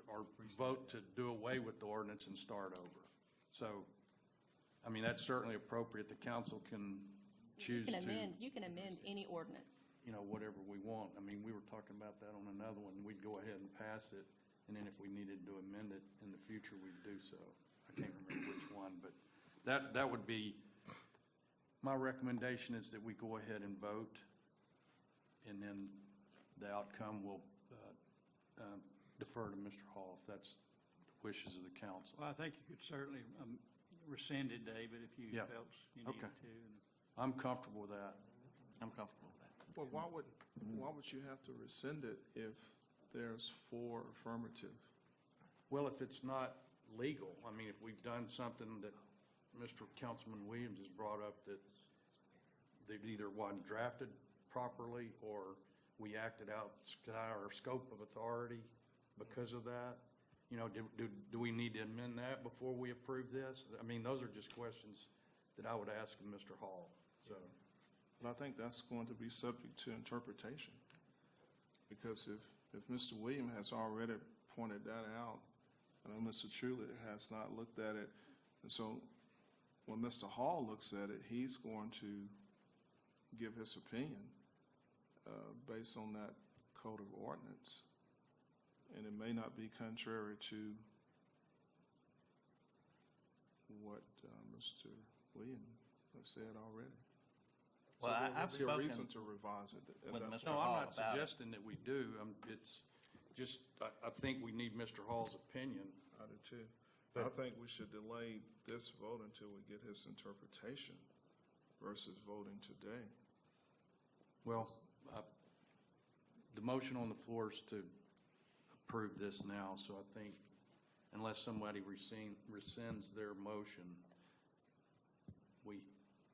or vote to do away with the ordinance and start over. So, I mean, that's certainly appropriate. The council can choose to,
You can amend any ordinance.
whatever we want. I mean, we were talking about that on another one. We'd go ahead and pass it, and then if we needed to amend it in the future, we'd do so. I can't remember which one, but that would be, my recommendation is that we go ahead and vote, and then the outcome will defer to Mr. Hall, if that's wishes of the council.
Well, I think you could certainly rescind it, David, if you
Yeah.
felt you needed
Okay.
to.
I'm comfortable with that.
I'm comfortable with that.
Well, why would you have to rescind it if there's 4 affirmative?
Well, if it's not legal, I mean, if we've done something that Mr. Councilman Williams has brought up that they've either wasn't drafted properly or we acted out our scope of authority because of that, you know, do we need to amend that before we approve this? I mean, those are just questions that I would ask of Mr. Hall, so.
But I think that's going to be subject to interpretation. Because if Mr. Williams has already pointed that out, I know Mr. Truitt has not looked at it. And so when Mr. Hall looks at it, he's going to give his opinion based on that code of ordinance. And it may not be contrary to what Mr. Williams has said already.
Well,
So there
I've
would be a reason
spoken
to revise it at
with
that
Mr.
point.
No, I'm
Hall
not
about it.
suggesting that we do. It's just, I think we need Mr. Hall's opinion.
I do too. But I think we should delay this vote until we get his interpretation versus voting today.
Well, the motion on the floor is to approve this now, so I think unless somebody rescinds their motion, we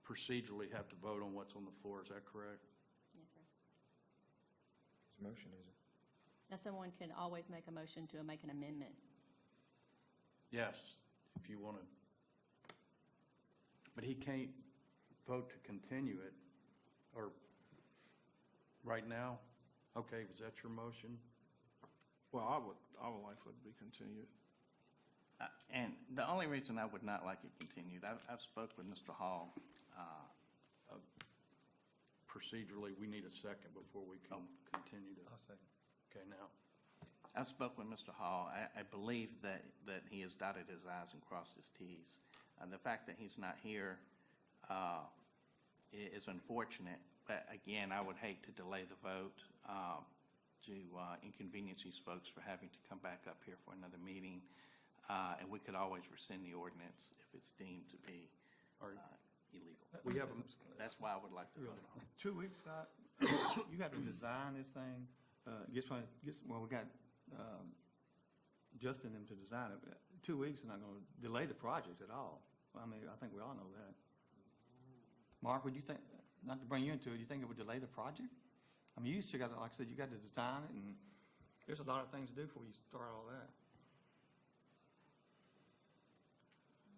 procedurally have to vote on what's on the floor. Is that correct?
Yes, sir.
His motion is it?
Now, someone can always make a motion to make an amendment.
Yes, if you want to. But he can't vote to continue it, or right now? Okay, was that your motion?
Well, I would like for it to be continued.
And the only reason I would not like it continued, I've spoke with Mr. Hall.
Procedurally, we need a second before we can continue to.
I'll second.
Okay, now.
I spoke with Mr. Hall. I believe that he has dotted his i's and crossed his t's. The fact that he's not here is unfortunate. But again, I would hate to delay the vote to inconvenience these folks for having to come back up here for another meeting. And we could always rescind the ordinance if it's deemed to be illegal.
We have
That's why I would like to vote on it.
2 weeks, Scott, you got to design this thing. We got Justin and them to design it. 2 weeks is not going to delay the project at all. I mean, I think we all know that. Mark, would you think, not to bring you into it, you think it would delay the project? I mean, you still got to, like I said, you got to design it, and there's a lot of things to do before you start all that.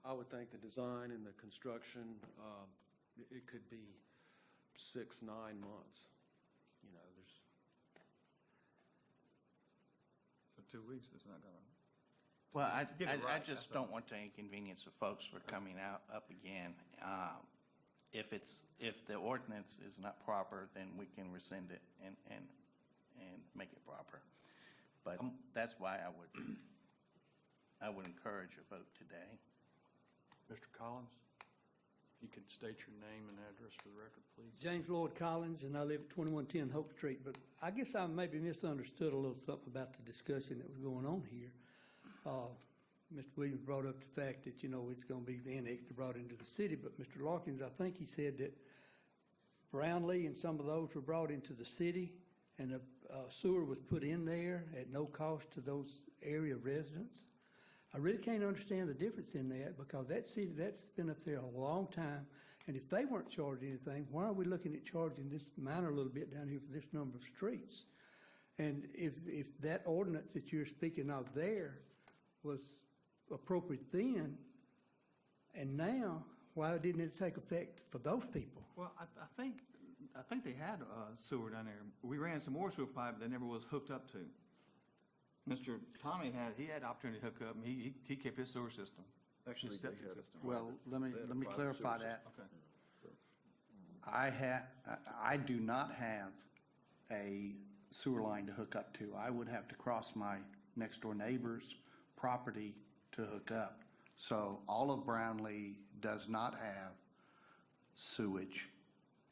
I would think the design and the construction, it could be 6-9 months. You know, there's.
So 2 weeks is not going to.
Well, I
get it right,
just
that's
don't want to inconvenience the folks for coming up again. If the ordinance is not proper, then we can rescind it and make it proper. But that's why I would encourage a vote today.
Mr. Collins, if you could state your name and address for the record, please.
James Lloyd Collins, and I live at 2110 Hope Street, but I guess I maybe misunderstood a little something about the discussion that was going on here. Mr. Williams brought up the fact that, you know, it's going to be annexed or brought into the city, but Mr. Larkins, I think he said that Brownlee and some of those were brought into the city, and a sewer was put in there at no cost to those area residents. I really can't understand the difference in that, because that city, that's been up there a long time, and if they weren't charged anything, why are we looking at charging this minor little bit down here for this number of streets? And if that ordinance that you're speaking of there was appropriate then, and now, why didn't it take effect for those people?
Well, I think they had sewer down there. We ran some more sewer pipe that never was hooked up to. Mr. Tommy had opportunity to hook up, and he kept his sewer system.
Actually,
his
they
septic
had a
system.
private-
Well, let me
they had a private
clarify
sewer
that.
Okay.
I do not have a sewer line to hook up to. I would have to cross my next door neighbor's property to hook up. So all of Brownlee does not have sewage.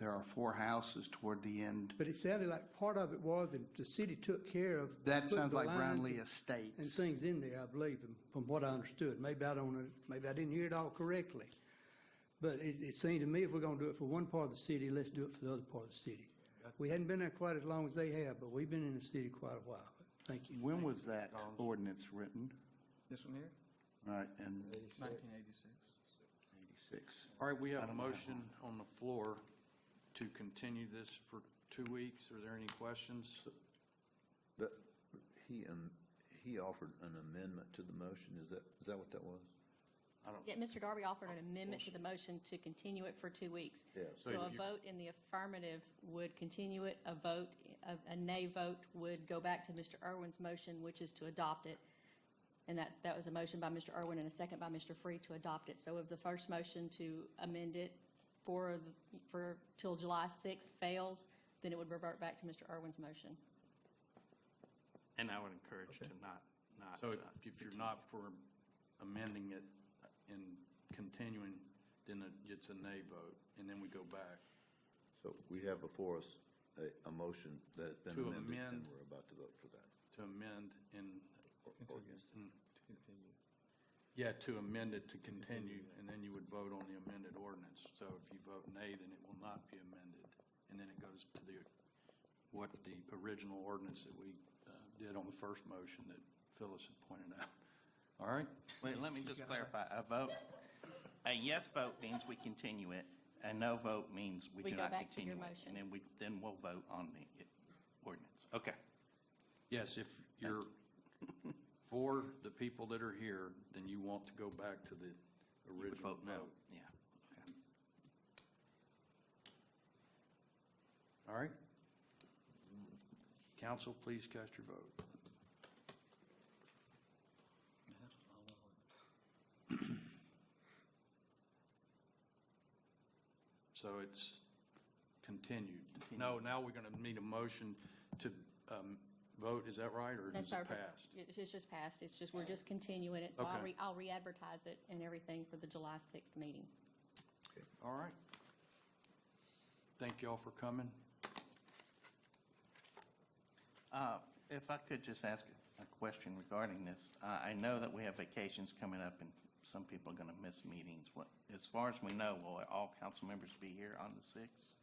There are 4 houses toward the end.
But it sounded like part of it was that the city took care of.
That
putting
sounds
the
like
lines
Brownlee
and
Estates.
things in there, I believe, from what I understood. Maybe I didn't hear it all correctly. But it seemed to me if we're gonna do it for one part of the city, let's do it for the other part of the city. We hadn't been there quite as long as they have, but we've been in the city quite a while. Thank you.
When was that ordinance written?
This one here?
Right, and
1986.
86.
All right, we have
I
a
don't know.
motion on the floor to continue this for 2 weeks. Are there any questions?
He offered an amendment to the motion. Is that what that was?
Yeah, Mr. Darby offered an amendment to the motion to continue it for 2 weeks.
Yeah.
So a vote in the affirmative would continue it, a nay vote would go back to Mr. Irwin's motion, which is to adopt it. And that was a motion by Mr. Irwin and a second by Mr. Free to adopt it. So if the first motion to amend it till July 6th fails, then it would revert back to Mr. Irwin's motion.
And I would encourage to not.
So if you're not for amending it and continuing, then it's a nay vote, and then we go back.
So we have before us a motion that has been
To
amended, and
amend.
we're about to vote for that.
To amend in.
Continue. To continue.
Yeah, to amend it to continue, and then you would vote on the amended ordinance. So if you vote nay, then it will not be amended. And then it goes to the original ordinance that we did on the first motion that Phyllis had pointed out. All right?
Wait, let me just clarify. A yes vote means we continue it. A no vote means we
We
do
go
not
back to
continue
your
it.
motion.
And then we'll vote on the ordinance. Okay.
Yes, if you're for the people that are here, then you want to go back to the
You would
original
vote no.
vote.
Yeah. Okay.
All right? Council, please cast your vote. So it's continued. No, now we're going to need a motion to vote, is that right, or
That's
is
our,
it passed?
it's just passed. We're just continuing it. So
Okay.
I'll re-advertise it and everything for the July 6th meeting.
All right. Thank you all for coming.
If I could just ask a question regarding this. I know that we have vacations coming up and some people are going to miss meetings. As far as we know, will all council members be here on the 6th?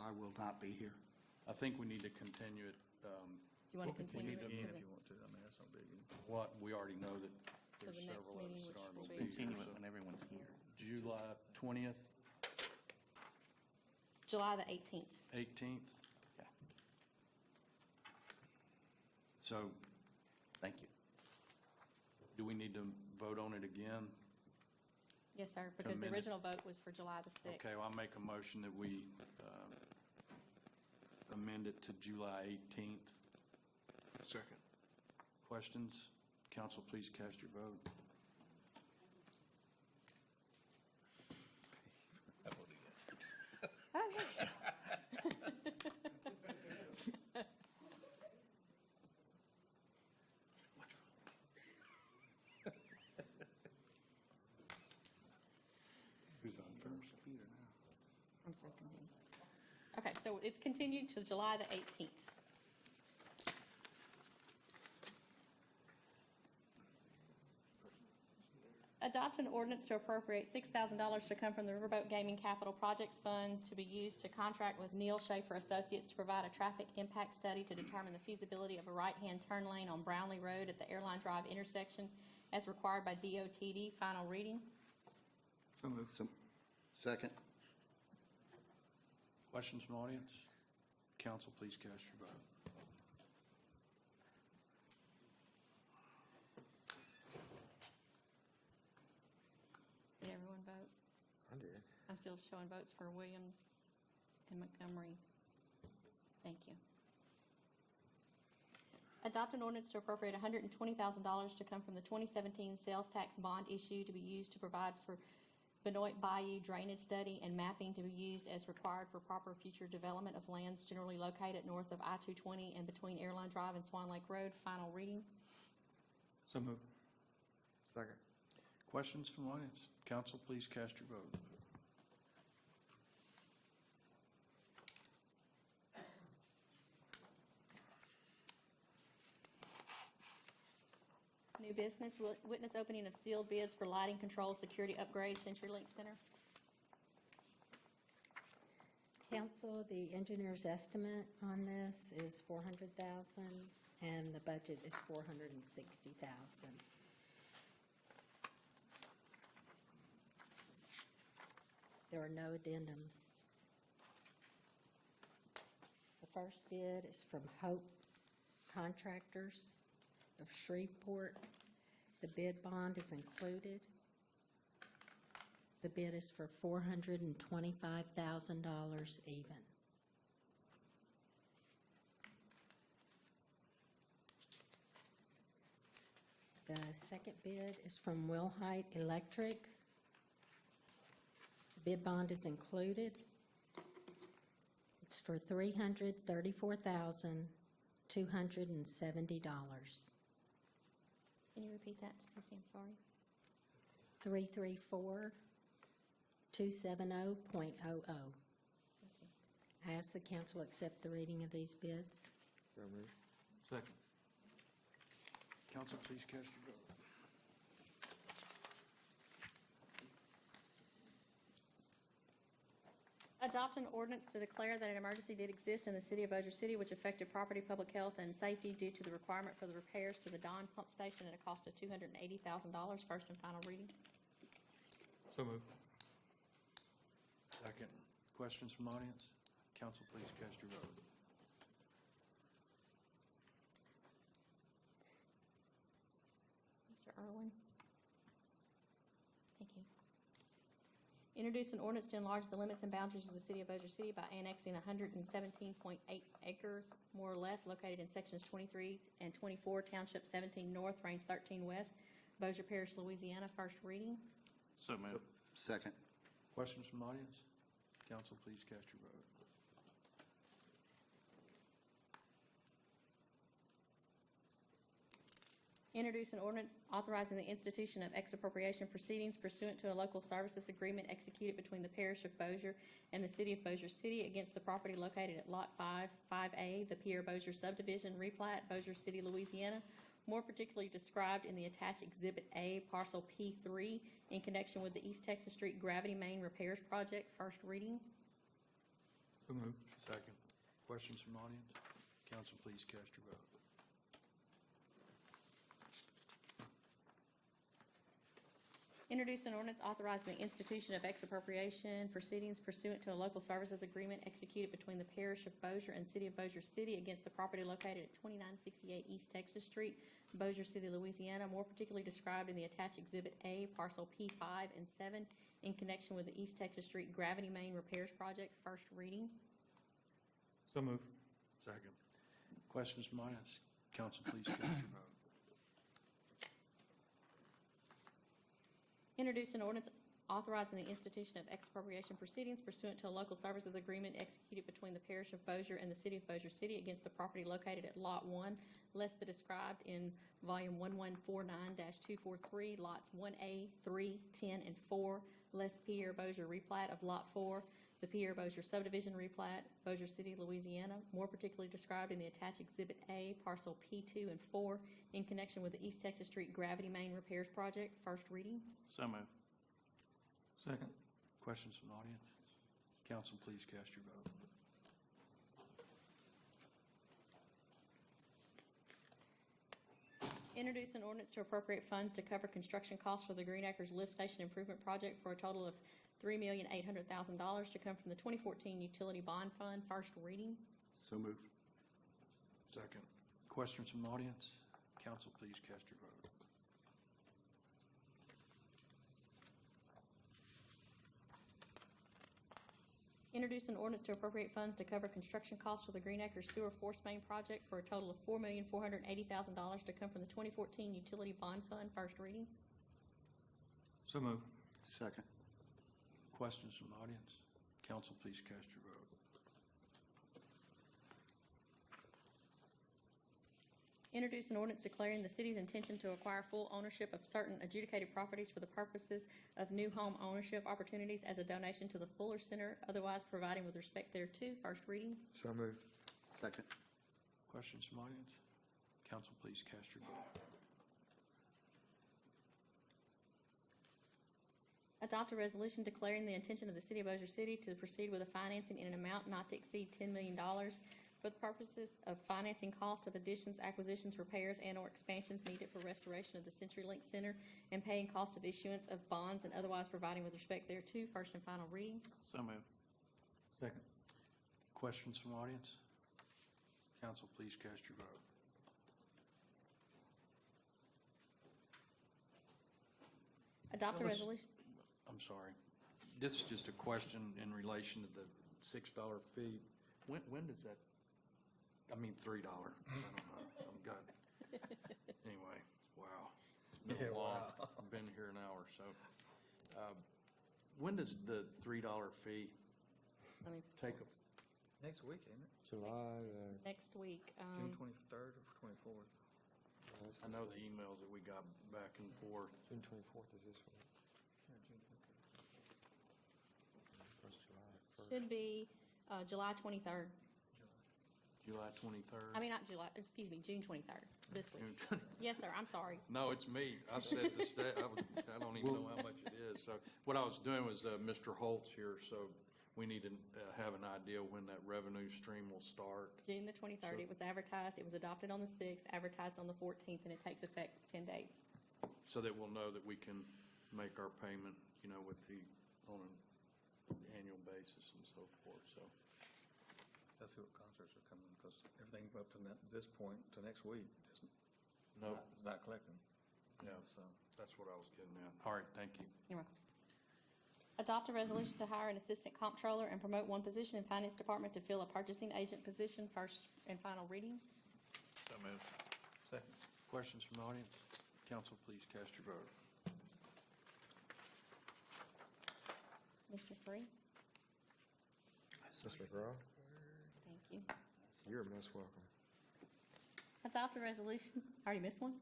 I will not be here.
I think we need to continue it.
Do you want to continue it?
Again,
to
if
the-
you want to. I mean, that's not big.
We already know that
To
there's
the next
several of
meeting,
us that
which
aren't
will
going to
be-
be here.
Continue it
So
when everyone's here.
July 20th,
July the 18th.
18th.
Okay.
So
Thank you.
do we need to vote on it again?
Yes, sir, because the
amend it.
original vote was for July the 6th.
Okay, well, I'll make a motion that we amend it to July 18th.
Second.
Questions? Council, please cast your vote.
Who's on first?
I'm so confused. Okay, so it's continued to July the 18th. Adopt an ordinance to appropriate $6,000 to come from the Riverboat Gaming Capital Projects Fund to be used to contract with Neil Schaefer Associates to provide a traffic impact study to determine the feasibility of a right-hand turn lane on Brownlee Road at the Airline Drive intersection as required by DOTD. Final reading.
So moved.
Second.
Questions from the audience? Council, please cast your vote.
Did everyone vote?
I did.
I'm still showing votes for Williams and Montgomery. Thank you. Adopt an ordinance to appropriate $120,000 to come from the 2017 sales tax bond issue to be used to provide for Benoit Bayou drainage study and mapping to be used as required for proper future development of lands generally located north of I-220 and between Airline Drive and Swan Lake Road. Final reading.
So moved. Second.
Questions from the audience? Council, please cast your vote.
New business, witness opening of sealed bids for lighting control security upgrade, CenturyLink Center.
Council, the engineer's estimate on this is $400,000, and the budget is $460,000. There are no addendums. The first bid is from Hope Contractors of Shreveport. The bid bond is included. The bid is for $425,000 even. The second bid is from Wilhite Electric. The bid bond is included. It's for $334,270.
Can you repeat that, Stacy? I'm sorry.
334,270.00. I ask the council accept the reading of these bids.
So moved.
Second. Council, please cast your vote.
Adopt an ordinance to declare that an emergency did exist in the city of Bossier City which affected property, public health, and safety due to the requirement for the repairs to the Don Pump Station at a cost of $280,000. First and final reading.
So moved.
Second. Questions from the audience? Council, please cast your vote.
Mr. Irwin. Thank you. Introduce an ordinance to enlarge the limits and boundaries of the city of Bossier City by annexing 117.8 acres, more or less, located in sections 23 and 24, Township 17 North, Range 13 West, Bossier Parish, Louisiana. First reading.
So moved.
Second.
Questions from the audience? Council, please cast your vote.
Introduce an ordinance authorizing the institution of expropriation proceedings pursuant to a local services agreement executed between the parish of Bossier and the city of Bossier City against the property located at Lot 5, 5A, the Pierre Bossier subdivision, replat, Bossier City, Louisiana, more particularly described in the attached Exhibit A, Parcel P3, in connection with the East Texas Street Gravity Main Repairs Project. First reading.
So moved.
Second. Questions from the audience? Council, please cast your vote.
Introduce an ordinance authorizing the institution of expropriation proceedings pursuant to a local services agreement executed between the parish of Bossier and city of Bossier City against the property located at 2968 East Texas Street, Bossier City, Louisiana, more particularly described in the attached Exhibit A, Parcel P5 and 7, in connection with the East Texas Street Gravity Main Repairs Project. First reading.
So moved.
Second. Questions from the audience? Council, please cast your vote.
Introduce an ordinance authorizing the institution of expropriation proceedings pursuant to a local services agreement executed between the parish of Bossier and the city of Bossier City against the property located at Lot 1, less the described in Volume 1149-243, Lots 1A, 3, 10, and 4, less Pierre Bossier replat of Lot 4, the Pierre Bossier subdivision replat, Bossier City, Louisiana, more particularly described in the attached Exhibit A, Parcel P2 and 4, in connection with the East Texas Street Gravity Main Repairs Project. First reading.
So moved.
Second. Questions from the audience? Council, please cast your vote.
Introduce an ordinance to appropriate funds to cover construction costs for the Green Acres Lift Station Improvement Project for a total of $3,800,000 to come from the 2014 Utility Bond Fund. First reading.
So moved.
Second. Questions from the audience? Council, please cast your vote.
Introduce an ordinance to appropriate funds to cover construction costs for the Green Acres Sewer Force Main Project for a total of $4,480,000 to come from the 2014 Utility Bond Fund. First reading.
So moved.
Second.
Questions from the audience? Council, please cast your vote.
Introduce an ordinance declaring the city's intention to acquire full ownership of certain adjudicated properties for the purposes of new home ownership opportunities as a donation to the Fuller Center, otherwise providing with respect thereto. First reading.
So moved.
Second.
Questions from the audience? Council, please cast your vote.
Adopt a resolution declaring the intention of the City of Bossier City to proceed with a financing in an amount not to exceed $10 million for the purposes of financing cost of additions, acquisitions, repairs, and/or expansions needed for restoration of the CenturyLink Center and paying cost of issuance of bonds and otherwise providing with respect thereto. First and final reading.
So moved.
Second.
Questions from audience? Council, please cast your vote.
Adopt a
Phyllis?
resolution.
I'm sorry. This is just a question in relation to the $6 fee. When does that, I mean, $3. I don't know. I've got, anyway, wow. It's been long. I've been here an hour, so. When does the $3 fee
Let me,
take a,
Next week, isn't it?
July,
next week.
June 23rd or 24th?
I know the emails that we got back and forth.
June 24th is this week.
Should be July 23rd.
July 23rd?
I mean, not July, excuse me, June 23rd, this week.
June
Yes, sir, I'm sorry.
No, it's me. I said the state, I don't even know how much it is. So what I was doing was, Mr. Holt's here, so we need to have an idea when that revenue stream will start.
June the 23rd, it was advertised, it was adopted on the 6th, advertised on the 14th, and it takes effect 10 days.
So that we'll know that we can make our payment, with on an annual basis and so forth, so.
Let's see what concerts are coming, because everything up to this point, to next week, is
No,
is not collecting.
yeah,
So,
that's what I was getting at. All right, thank you.
You're welcome. Adopt a resolution to hire an assistant comptroller and promote one position in Finance Department to fill a purchasing agent position. First and final reading.
So moved.
second.
Questions from the audience? Council, please cast your vote.
Mr. Free?
Mr. McGraw,
Thank you.
you're most welcome.
Adopt a resolution, I already missed one?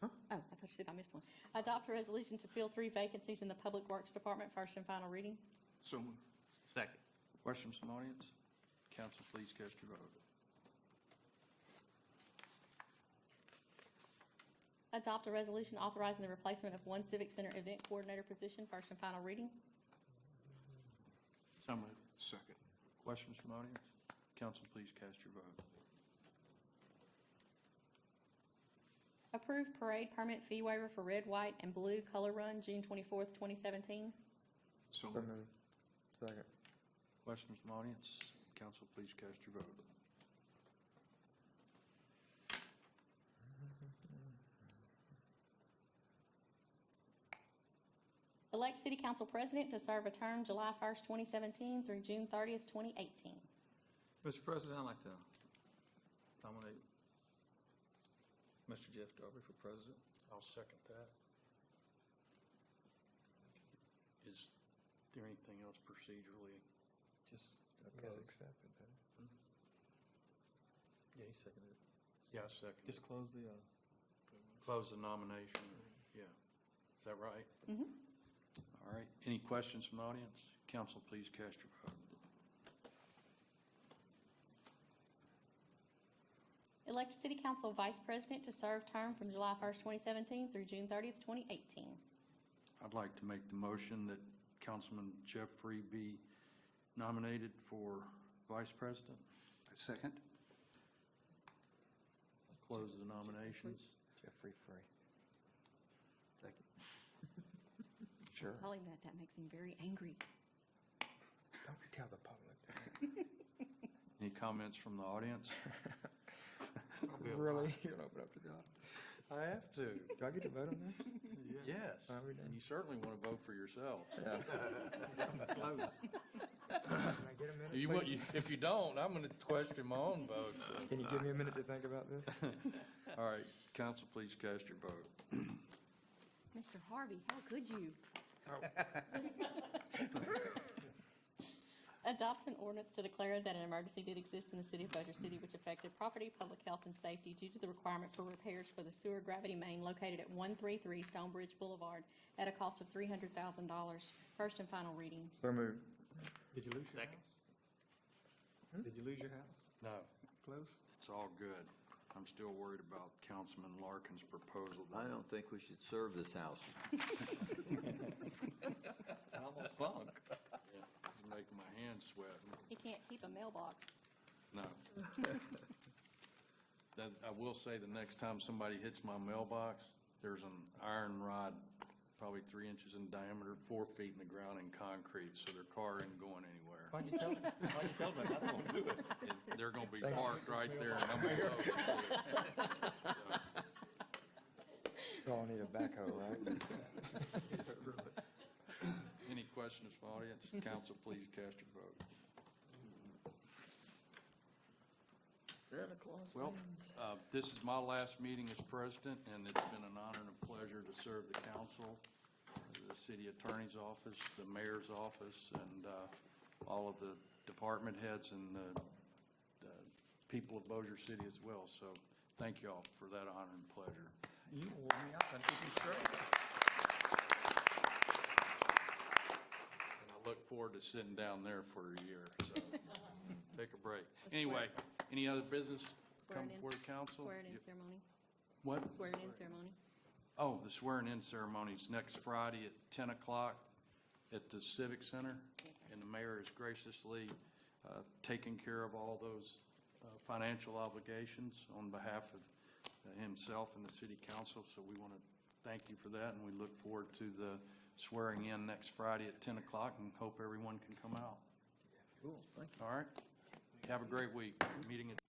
Huh?
Oh, I thought you said I missed one. Adopt a resolution to fill 3 vacancies in the Public Works Department. First and final reading.
So moved.
Second.
Questions from the audience? Council, please cast your vote.
Adopt a resolution authorizing the replacement of one Civic Center event coordinator position. First and final reading.
So moved.
Second. Questions from the audience? Council, please cast your vote.
Approve parade permit fee waiver for red, white, and blue color run, June 24th, 2017.
So moved. Second.
Questions from the audience? Council, please cast your vote.
Elect City Council President to serve a term July 1st, 2017 through June 30th, 2018.
Mr. President, I'd like to nominate Mr. Jeff Darby for president.
I'll second that. Is there anything else procedurally?
Just,
accepted,
yeah, he seconded it.
Yeah, I second.
Just close the,
Close the nomination. Yeah. Is that right?
Mhm.
All right. Any questions from the audience? Council, please cast your vote.
Elect City Council Vice President to serve term from July 1st, 2017 through June 30th, 2018.
I'd like to make the motion that Councilman Jeffrey be nominated for Vice President.
Second.
Close the nominations.
Jeffrey Free. Second. Sure.
Calling that makes him very angry.
Don't tell the public.
Any comments from the audience?
Really? You're gonna open up to God?
I have to.
Do I get to vote on this?
Yes.
Are we done?
And you certainly want to vote for yourself.
Yeah.
close.
Can I get a minute?
You,
please?
if you don't, I'm going to question my own vote. so.
Can you give me a minute to think about this?
All right, council, please cast your vote.
Mr. Harvey, how could you? Adopt an ordinance to declare that an emergency did exist in the city of Bossier City which affected property, public health, and safety due to the requirement for repairs for the sewer gravity main located at 133 Stonebridge Boulevard at a cost of $300,000. First and final reading.
So moved.
Did you lose your
Second.
house? Did you lose your house?
No,
Close?
it's all good. I'm still worried about Councilman Larkin's proposal.
I don't think we should serve this house.
I almost sunk.
It's making my hands sweat.
He can't keep a mailbox.
No. That, I will say, the next time somebody hits my mailbox, there's an iron rod, probably 3 inches in diameter, 4 feet in the ground in concrete, so their car isn't going anywhere.
Why'd you tell me? Why'd you tell me? I don't want to do it.
They're gonna be parked right there, and I'm gonna go.
So I'll need a backhoe, right?
Any questions from the audience? Council, please cast your vote.
Santa Claus.
Well, this is my last meeting as president, and it's been an honor and a pleasure to serve the council, the city attorney's office, the mayor's office, and all of the department heads and the people of Bossier City as well. So thank you all for that honor and pleasure.
You wore me out. I keep you straight.
And I look forward to sitting down there for a year, so take a break. Anyway, any other business come before the council?
Swearing-in ceremony.
What?
Swearing-in ceremony.
Oh, the swearing-in ceremony is next Friday at 10 o'clock at the Civic Center. And the mayor has graciously taken care of all those financial obligations on behalf of himself and the city council. So we want to thank you for that, and we look forward to the swearing-in next Friday at 10 o'clock and hope everyone can come out.
Cool, thank you.
All right? Have a great week. Meeting at